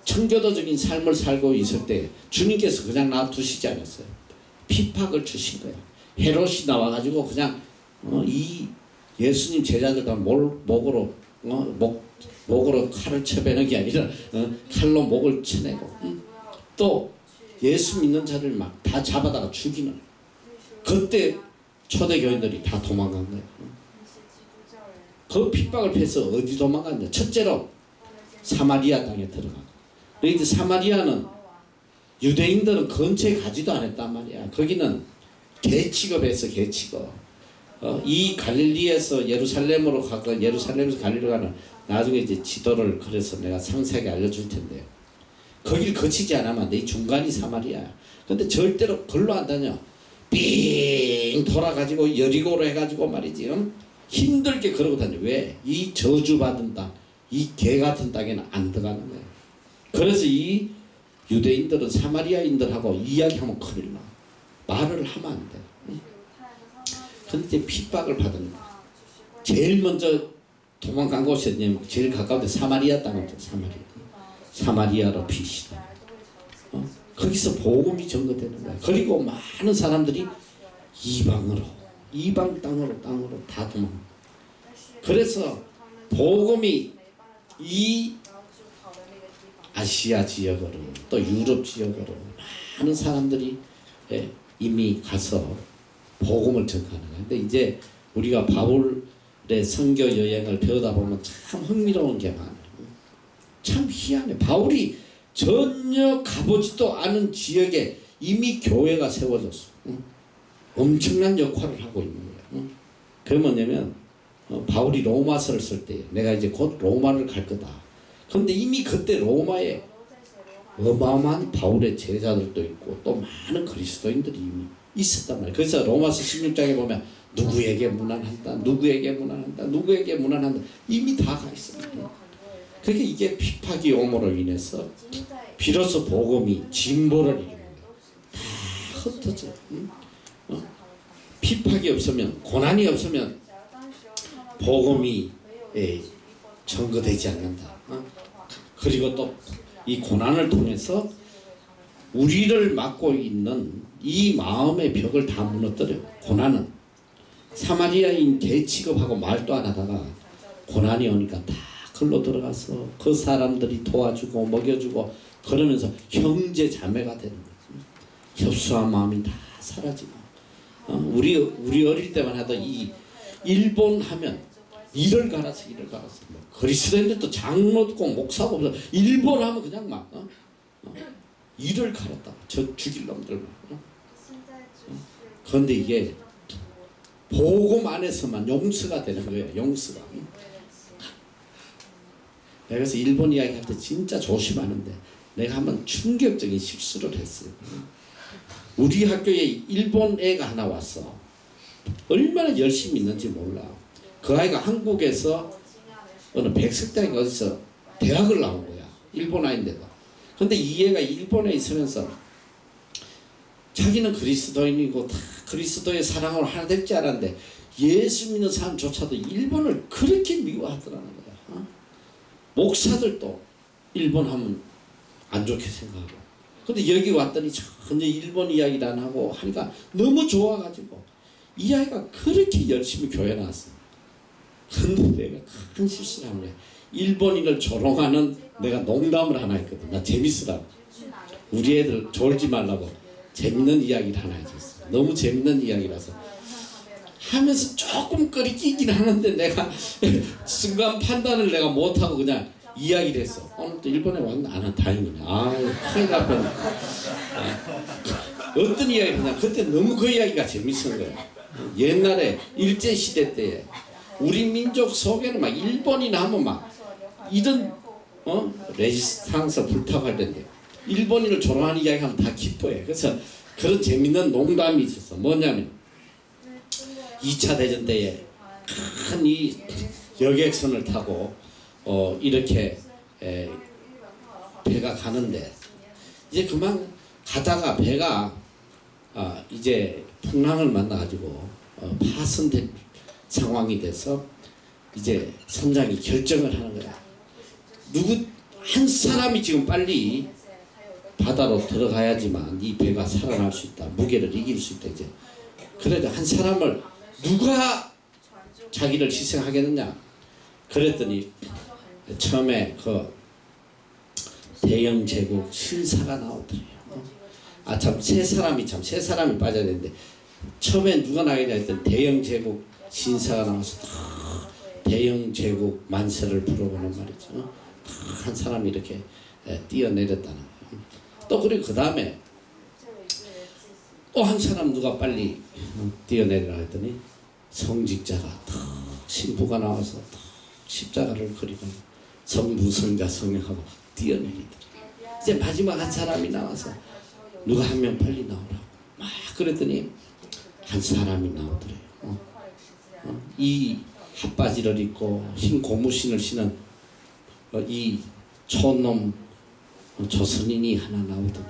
청교도적인 삶을 살고 있을 때 주님께서 그냥 놔두시지 않았어요. 핍박을 주신 거예요. 헤롯이 나와가지고 그냥 이 예수님 제자들 다 목으로 칼을 쳐베는 게 아니라 칼로 목을 쳐내고 또 예수 믿는 자를 막 다 잡아다가 죽이는. 그때 초대교인들이 다 도망간 거예요. 그 핍박을 피해서 어디 도망갔냐? 첫째로 사마리아 땅에 들어가고. 너희들 사마리아는 유대인들은 근처에 가지도 않았단 말이야. 거기는 개 취급했어. 개 취급. 이 갈릴리에서 예루살렘으로 가고 예루살렘에서 갈릴리로 가는 나중에 이제 지도를 그래서 내가 상세하게 알려줄 텐데요. 거길 거치지 않으면 내 중간이 사마리아야. 근데 절대로 걸로 안 다녀. 삥 돌아가지고 여리고로 해가지고 말이지. 힘들게 그러고 다녀. 왜? 이 저주받은 땅, 이 개 같은 땅에는 안 들어가는 거야. 그래서 이 유대인들은 사마리아인들하고 이야기하면 큰일 나. 말을 하면 안 돼. 그런데 핍박을 받은 거야. 제일 먼저 도망간 곳이 어디냐면 제일 가까운 데 사마리아 땅이었죠. 사마리아로 피시다. 거기서 복음이 전거되는 거야. 그리고 많은 사람들이 이방 땅으로 다 도망가. 그래서 복음이 이 아시아 지역으로 또 유럽 지역으로 많은 사람들이 이미 가서 복음을 전하는 거야. 근데 이제 우리가 바울의 선교 여행을 배우다 보면 참 흥미로운 게 많아요. 참 희한해. 바울이 전혀 가보지도 않은 지역에 이미 교회가 세워졌어. 응? 엄청난 역할을 하고 있는 거야. 응? 그게 뭐냐면 바울이 로마서를 쓸 때 내가 이제 곧 로마를 갈 거다. 그런데 이미 그때 로마에 어마어마한 바울의 제자들도 있고 또 많은 그리스도인들이 이미 있었단 말이에요. 그래서 로마서 16장에 보면 누구에게 무난한다, 누구에게 무난한다, 누구에게 무난한다 이미 다 가 있습니다. 그러니까 이게 핍박이 오므로 인해서 비로소 복음이 진보를 이루는 거예요. 다 흩어져. 응? 핍박이 없으면, 고난이 없으면 복음이 전거되지 않는다. 그리고 또 이 고난을 통해서 우리를 막고 있는 이 마음의 벽을 다 무너뜨려. 고난은 사마리아인 개 취급하고 말도 안 하다가 고난이 오니까 다 글로 들어가서 그 사람들이 도와주고 먹여주고 그러면서 형제 자매가 되는 거지. 협소한 마음이 다 사라지고 우리 어릴 때만 해도 이 일본 하면 이를 갈아서 뭐 그리스도인들도 장로도 꼭 목사고 없어. 일본 하면 그냥 막 이를 갈았다. 저 죽일 놈들. 그런데 이게 복음 안에서만 용서가 되는 거예요. 용서가. 내가 그래서 일본 이야기할 때 진짜 조심하는데 내가 한번 충격적인 실수를 했어요. 우리 학교에 일본 애가 하나 왔어. 얼마나 열심히 있는지 몰라. 그 아이가 한국에서 어느 백석대학에 어디서 대학을 나온 거야. 일본 아이인데도. 근데 이 애가 일본에 있으면서 자기는 그리스도인이고 다 그리스도의 사랑으로 하나 될 줄 알았는데 예수 믿는 사람조차도 일본을 그렇게 미워하더라는 거야. 목사들도 일본 하면 안 좋게 생각하고. 근데 여기 왔더니 전혀 일본 이야기를 안 하고 하니까 너무 좋아가지고 이 아이가 그렇게 열심히 교회 나왔어. 근데 내가 큰 실수를 한 거야. 일본인을 조롱하는 내가 농담을 하나 했거든. 나 재밌으라고. 우리 애들 졸지 말라고 재밌는 이야기를 하나 해줬어. 너무 재밌는 이야기라서 하면서 조금 끓이긴 하는데 내가 순간 판단을 내가 못하고 그냥 이야기를 했어. 오늘 또 일본에 왔나? 아, 나 다행이네. 아유, 큰일 날 뻔. 어떤 이야기를 하냐. 그때 너무 그 이야기가 재밌은 거야. 옛날에 일제시대 때에 우리 민족 속에는 막 일본이나 하면 막 이런 레지스탕스 불타고 할 텐데 일본인을 조롱하는 이야기 하면 다 기뻐해. 그래서 그런 재밌는 농담이 있었어. 뭐냐면 2차 대전 때에 큰 이 여객선을 타고 이렇게 배가 가는데 이제 그만 가다가 배가 이제 풍랑을 만나가지고 파손된 상황이 돼서 이제 선장이 결정을 하는 거야. 누구 한 사람이 지금 빨리 바다로 들어가야지만 이 배가 살아날 수 있다. 무게를 이길 수 있다. 이제 그래도 한 사람을 누가 자기를 희생하겠느냐. 그랬더니 처음에 그 대영 제국 신사가 나오더래요. 참 세 사람이 빠져야 되는데 처음에 누가 나가냐 했더니 대영 제국 신사가 나와서 대영 제국 만세를 부르고는 말이죠. 한 사람이 이렇게 뛰어내렸다는 거예요. 또 그리고 그 다음에 또 한 사람 누가 빨리 뛰어내리라 했더니 성직자가 신부가 나와서 십자가를 그리고 성부 성자 성령하고 뛰어내리더라. 이제 마지막 한 사람이 나와서 누가 한 명 빨리 나오라고 막 그랬더니 한 사람이 나오더래요. 이 핫바지를 입고 흰 고무신을 신은 이 촌놈 조선인이 하나 나오더니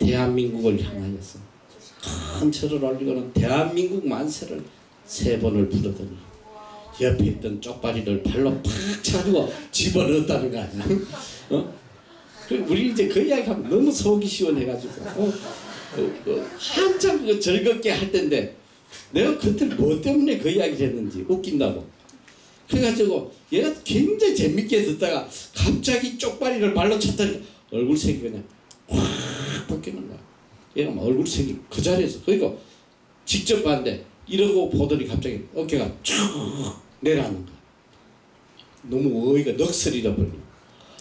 대한민국을 향하여서 큰 절을 올리고는 대한민국 만세를 3번을 부르더니 옆에 있던 쪽발이를 발로 팍 차고 집어넣었다는 거 아니야. 우리 이제 그 이야기 하면 너무 속이 시원해가지고 한참 즐겁게 할 텐데 내가 그때 뭐 때문에 그 이야기를 했는지 웃긴다고. 그래가지고 얘가 굉장히 재밌게 듣다가 갑자기 쪽발이를 발로 쳤더니 얼굴색이 그냥 확 바뀌는 거야. 얘가 막 얼굴색이 그 자리에서 그러니까 직접 봤는데 이러고 보더니 갑자기 어깨가 쭉 내려앉는 거야. 너무 어이가 넋을 잃어버리고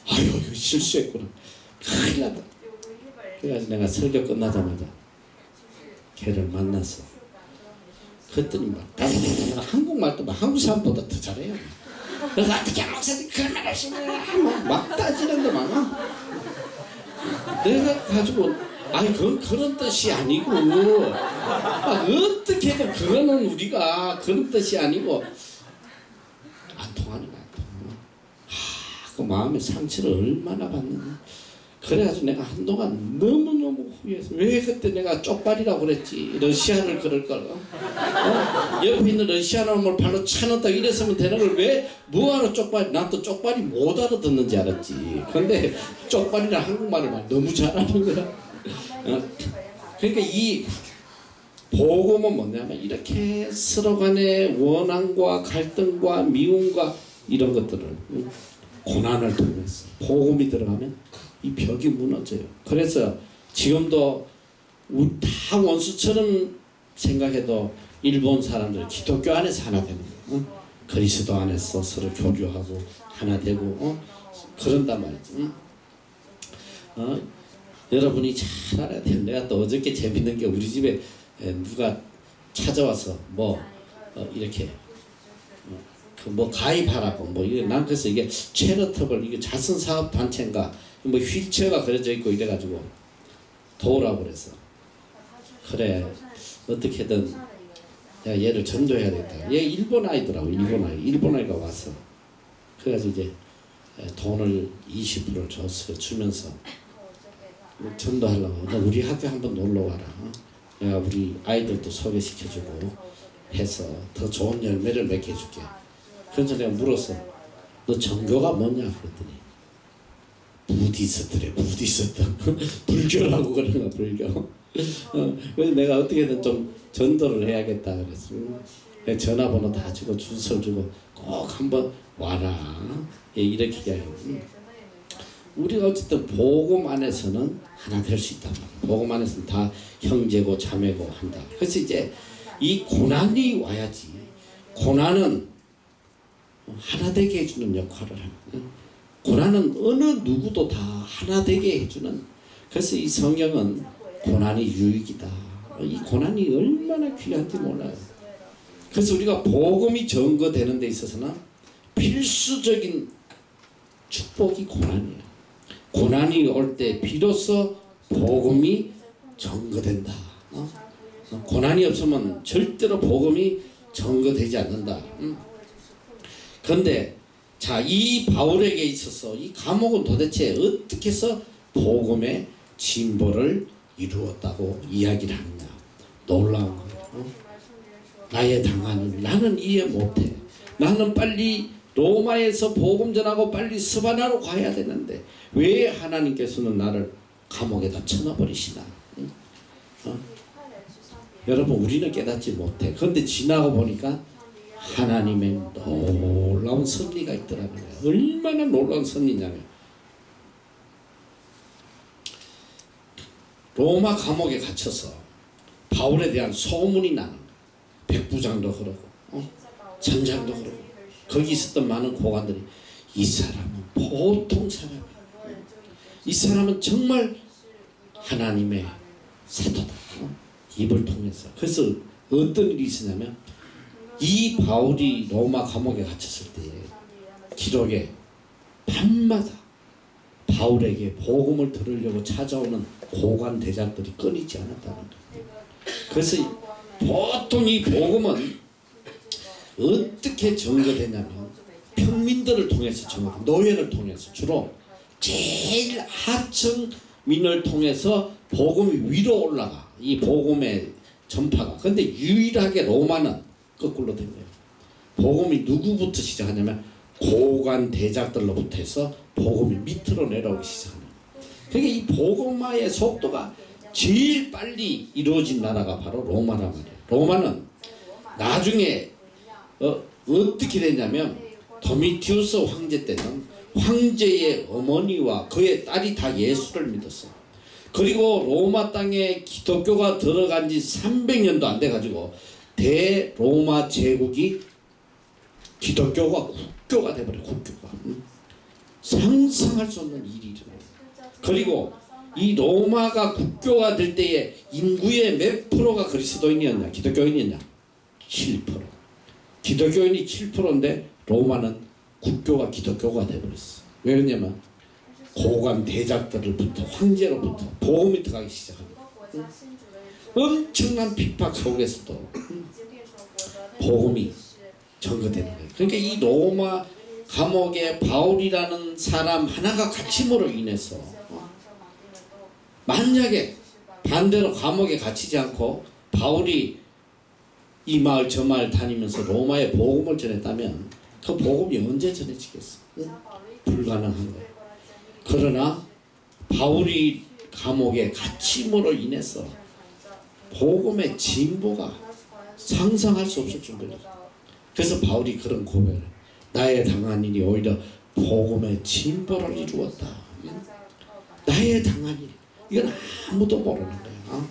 아유 이거 실수했구나. 큰일 났다. 그래가지고 내가 설교 끝나자마자 걔를 만났어. 그랬더니 막 한국말도 막 한국 사람보다 더 잘해요. 그래서 어떻게 목사님 그런 말 하시면 막 따지는데 많아. 내가 가지고 아니 그런 뜻이 아니고 어떻게든 그거는 우리가 그런 뜻이 아니고 안 통하는 거야. 그 마음의 상처를 얼마나 받느냐. 그래가지고 내가 한동안 너무너무 후회해서 왜 그때 내가 쪽발이라고 그랬지. 러시아를 그럴 걸. 옆에 있는 러시아 놈을 발로 차놓다 이랬으면 되는 걸 왜 뭐하러 쪽발. 난 또 쪽발이 못 알아듣는지 알았지. 근데 쪽발이랑 한국말을 막 너무 잘하는 거야. 그러니까 이 복음은 뭐냐면 이렇게 서로 간의 원한과 갈등과 미움과 이런 것들을 고난을 통해서 복음이 들어가면 이 벽이 무너져요. 그래서 지금도 다 원수처럼 생각해도 일본 사람들 기독교 안에서 하나 되는 거예요. 그리스도 안에서 서로 교류하고 하나 되고 그런단 말이죠. 여러분이 잘 알아야 돼요. 내가 또 어저께 재밌는 게 우리 집에 누가 찾아와서 이렇게 뭐 가입하라고 난 그래서 이게 체리터블 이게 자선사업단체인가 휠체어가 그려져 있고 이래가지고 도우라고 그랬어. 그래 어떻게든 내가 얘를 전도해야 되겠다. 얘 일본 아이더라고. 일본 아이가 왔어. 그래가지고 이제 돈을 20%를 주면서 전도하려고. 너 우리 학교 한번 놀러 와라. 내가 우리 아이들도 소개시켜주고 해서 더 좋은 열매를 맺게 해줄게. 그래서 내가 물었어. 너 종교가 뭐냐 그랬더니 부디스트래. 부디스트. 불교라고 그러는 거야. 불교. 그래서 내가 어떻게든 좀 전도를 해야겠다 그랬어. 내가 전화번호 다 주고 주소 주고 꼭 한번 와라. 이렇게 이야기해. 우리가 어쨌든 복음 안에서는 하나 될 수 있단 말이야. 복음 안에서는 다 형제고 자매고 한다. 그래서 이제 이 고난이 와야지. 고난은 하나 되게 해주는 역할을 하는 거야. 고난은 어느 누구도 다 하나 되게 해주는. 그래서 이 성경은 고난이 유익이다. 이 고난이 얼마나 귀한지 몰라요. 그래서 우리가 복음이 전거되는 데 있어서는 필수적인 축복이 고난이에요. 고난이 올 때 비로소 복음이 전거된다. 고난이 없으면 절대로 복음이 전거되지 않는다. 그런데 자, 이 바울에게 있어서 이 감옥은 도대체 어떻게 해서 복음의 진보를 이루었다고 이야기를 하느냐. 놀라운 거예요. 나의 당하는 나는 이해 못해. 나는 빨리 로마에서 복음 전하고 빨리 스바나로 가야 되는데 왜 하나님께서는 나를 감옥에다 쳐넣어버리시나. 여러분 우리는 깨닫지 못해. 그런데 지나고 보니까 하나님의 놀라운 섭리가 있더라고요. 얼마나 놀라운 섭리냐면 로마 감옥에 갇혀서 바울에 대한 소문이 나는 거예요. 백부장도 그러고 전장도 그러고 거기 있었던 많은 고관들이 이 사람은 보통 사람이야. 이 사람은 정말 하나님의 사도다. 입을 통해서. 그래서 어떤 일이 있었냐면 이 바울이 로마 감옥에 갇혔을 때 기록에 밤마다 바울에게 복음을 들으려고 찾아오는 고관 대장들이 끊이지 않았다는 거예요. 그래서 보통 이 복음은 어떻게 전거되냐면 평민들을 통해서 전거, 노예를 통해서 주로 제일 하층민을 통해서 복음이 위로 올라가. 이 복음의 전파가. 근데 유일하게 로마는 거꾸로 된 거예요. 복음이 누구부터 시작하냐면 고관 대작들로부터 해서 복음이 밑으로 내려오기 시작합니다. 그러니까 이 복음화의 속도가 제일 빨리 이루어진 나라가 바로 로마란 말이에요. 로마는 나중에 어떻게 됐냐면 도미티우스 황제 때는 황제의 어머니와 그의 딸이 다 예수를 믿었어요. 그리고 로마 땅에 기독교가 들어간 지 300년도 안 돼가지고 대로마 제국이 기독교가 국교가 돼버려요. 국교가. 상상할 수 없는 일이 일어나요. 그리고 이 로마가 국교가 될 때에 인구의 몇 프로가 그리스도인이었냐 기독교인이었냐? 7%. 기독교인이 7%인데 로마는 국교가 기독교가 돼버렸어. 왜 그러냐면 고관 대작들로부터 황제로부터 복음이 들어가기 시작합니다. 엄청난 핍박 속에서도 복음이 전거되는 거예요. 그러니까 이 로마 감옥에 바울이라는 사람 하나가 갇힘으로 인해서 만약에 반대로 감옥에 갇히지 않고 바울이 이 마을 저 마을 다니면서 로마에 복음을 전했다면 그 복음이 언제 전해지겠어? 불가능한 거예요. 그러나 바울이 감옥에 갇힘으로 인해서 복음의 진보가 상상할 수 없을 정도로, 그래서 바울이 그런 고백을, 나의 당한 일이 오히려 복음의 진보를 이루었다. 나의 당한 일, 이건 아무도 모르는 거야.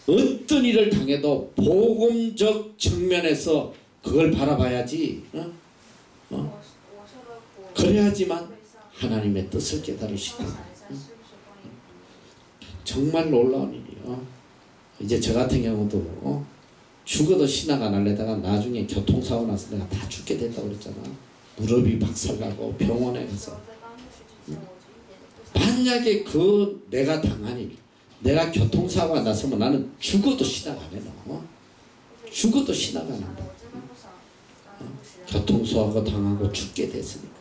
어떤 일을 당해도 복음적 측면에서 그걸 바라봐야지. 그래야지만 하나님의 뜻을 깨달을 수 있다. 정말 놀라운 일이요. 이제 저 같은 경우도 죽어도 신학 안 하려다가 나중에 교통사고 나서 내가 다 죽게 됐다고 그랬잖아. 무릎이 박살나고 병원에 가서. 만약에 그 내가 당한 일, 내가 교통사고가 났으면 나는 죽어도 신학 안 해. 죽어도 신학 안 한다. 교통사고 당하고 죽게 됐으니까.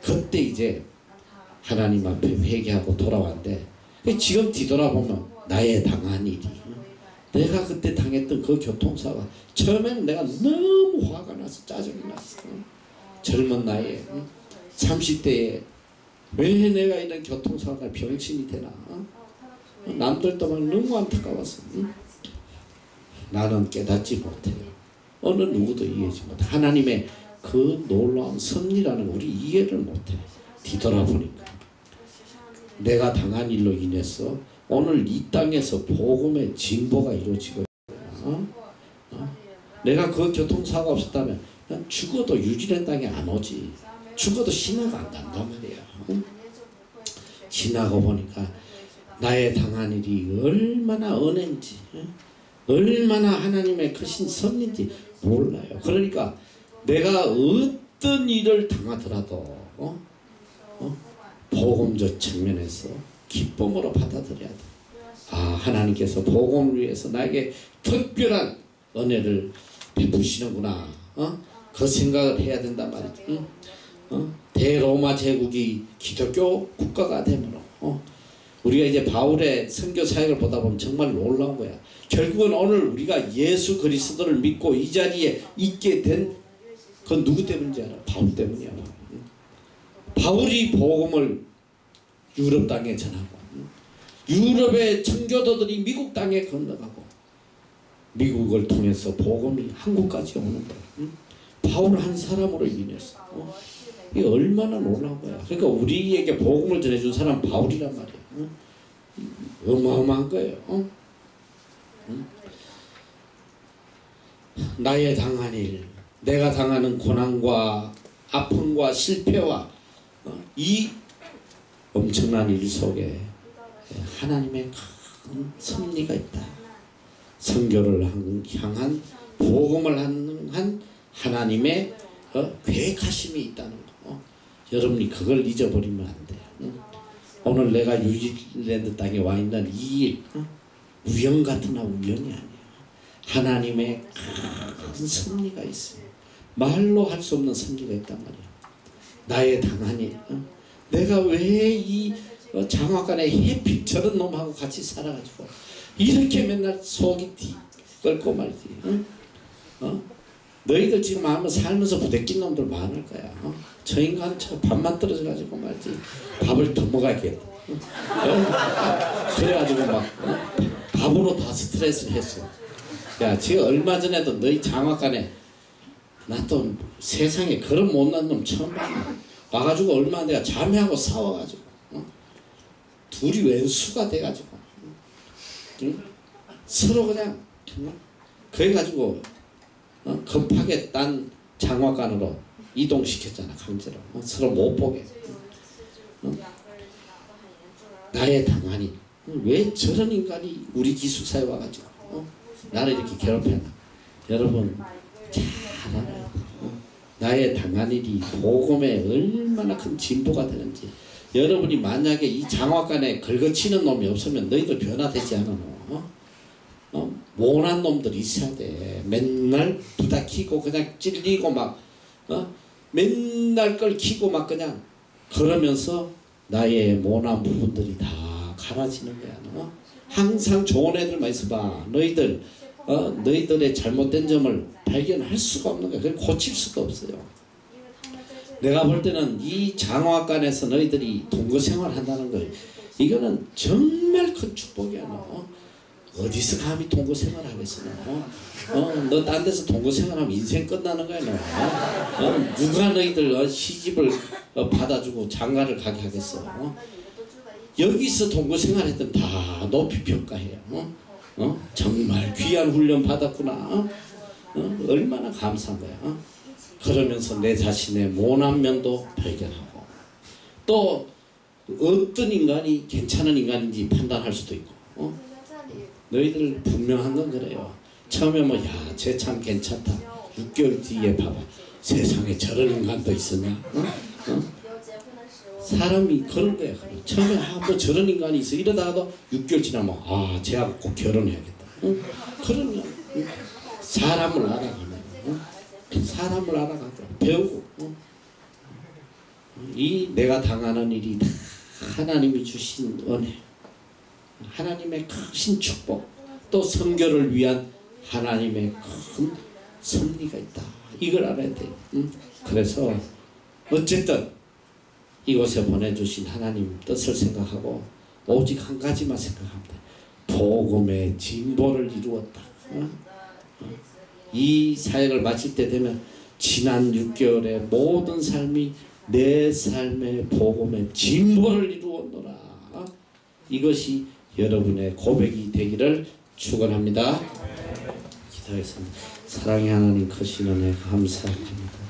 그때 이제 하나님 앞에 회개하고 돌아왔는데, 지금 뒤돌아보면 나의 당한 일이, 내가 그때 당했던 그 교통사고, 처음에는 내가 너무 화가 나서 짜증이 났어. 젊은 나이에 30대에 왜 내가 이런 교통사고가 병신이 되나. 남들도 막 너무 안타까웠어. 나는 깨닫지 못해. 어느 누구도 이해하지 못해. 하나님의 그 놀라운 섭리라는 걸 우리 이해를 못해. 뒤돌아보니까 내가 당한 일로 인해서 오늘 이 땅에서 복음의 진보가 이루어지고 있어요. 내가 그 교통사고가 없었다면 난 죽어도 유진의 땅에 안 오지. 죽어도 신학 안 간단 말이야. 지나고 보니까 나의 당한 일이 얼마나 은혜인지, 얼마나 하나님의 크신 섭리인지 몰라요. 그러니까 내가 어떤 일을 당하더라도 복음적 측면에서 기쁨으로 받아들여야 돼. 아, 하나님께서 복음을 위해서 나에게 특별한 은혜를 베푸시는구나. 그 생각을 해야 된단 말이지. 대로마 제국이 기독교 국가가 되므로 우리가 이제 바울의 선교 사역을 보다 보면 정말 놀라운 거야. 결국은 오늘 우리가 예수 그리스도를 믿고 이 자리에 있게 된 그건 누구 때문인지 알아? 바울 때문이야. 바울이 복음을 유럽 땅에 전하고 유럽의 청교도들이 미국 땅에 건너가고 미국을 통해서 복음이 한국까지 오는 거야. 바울 한 사람으로 인해서. 이게 얼마나 놀라운 거야. 그러니까 우리에게 복음을 전해준 사람 바울이란 말이야. 어마어마한 거예요. 나의 당한 일, 내가 당하는 고난과 아픔과 실패와 이 엄청난 일 속에 하나님의 큰 섭리가 있다. 선교를 향한 복음을 향한 하나님의 계획하심이 있다는 거. 여러분이 그걸 잊어버리면 안 돼요. 오늘 내가 뉴질랜드 땅에 와 있는 이 일, 우연 같으나 우연이 아니에요. 하나님의 큰 섭리가 있어요. 말로 할 수 없는 섭리가 있단 말이에요. 나의 당한 일, 내가 왜 이 장화간에 해피 저런 놈하고 같이 살아가지고 이렇게 맨날 속이 끓고 말이지. 너희들 지금 아마 살면서 부대낀 놈들 많을 거야. 저 인간 저 밥만 떨어져가지고 말이지 밥을 더 먹어야겠다. 그래가지고 막 밥으로 다 스트레스를 했어. 야, 지금 얼마 전에도 너희 장학간에 나 또 세상에 그런 못난 놈 처음 봤네. 와가지고 얼마 내가 자매하고 싸워가지고 둘이 왼수가 돼가지고 서로 그냥 그래가지고 급하게 딴 장학관으로 이동시켰잖아 강제로. 서로 못 보게. 나의 당하니 왜 저런 인간이 우리 기숙사에 와가지고 나를 이렇게 괴롭혔나. 여러분 잘 알아요. 나의 당한 일이 복음에 얼마나 큰 진보가 되는지. 여러분이 만약에 이 장화간에 긁어치는 놈이 없으면 너희들 변화되지 않아. 모난 놈들이 있어야 돼. 맨날 부닥히고 그냥 찔리고 막 맨날 끓기고 막 그냥 그러면서 나의 모난 부분들이 다 갈아지는 거야. 항상 좋은 애들만 있어봐. 너희들의 잘못된 점을 발견할 수가 없는 거야. 그걸 고칠 수도 없어요. 내가 볼 때는 이 장화간에서 너희들이 동거 생활한다는 거 이거는 정말 큰 축복이야. 어디서 감히 동거 생활하겠어. 너 딴 데서 동거 생활하면 인생 끝나는 거야. 누가 너희들 시집을 받아주고 장가를 가게 하겠어. 여기서 동거 생활했던 다 높이 평가해요. 정말 귀한 훈련 받았구나. 얼마나 감사한 거야. 그러면서 내 자신의 모난 면도 발견하고 또 어떤 인간이 괜찮은 인간인지 판단할 수도 있고. 너희들 분명한 건 그래요. 처음에 뭐 야 쟤 참 괜찮다. 6개월 뒤에 봐봐. 세상에 저런 인간도 있었냐. 사람이 그런 거야. 처음에 뭐 저런 인간이 있어. 이러다가도 6개월 지나면 쟤하고 꼭 결혼해야겠다. 그러면 사람을 알아가는 사람을 알아가고 배우고 이 내가 당하는 일이 다 하나님이 주신 은혜, 하나님의 크신 축복, 또 선교를 위한 하나님의 큰 섭리가 있다. 이걸 알아야 돼요. 그래서 어쨌든 이곳에 보내주신 하나님 뜻을 생각하고 오직 한 가지만 생각합니다. 복음의 진보를 이루었다. 이 사역을 마칠 때 되면 지난 6개월의 모든 삶이 내 삶의 복음의 진보를 이루었노라. 이것이 여러분의 고백이 되기를 축원합니다. 기도하겠습니다. 사랑의 하나님 크신 은혜 감사합니다.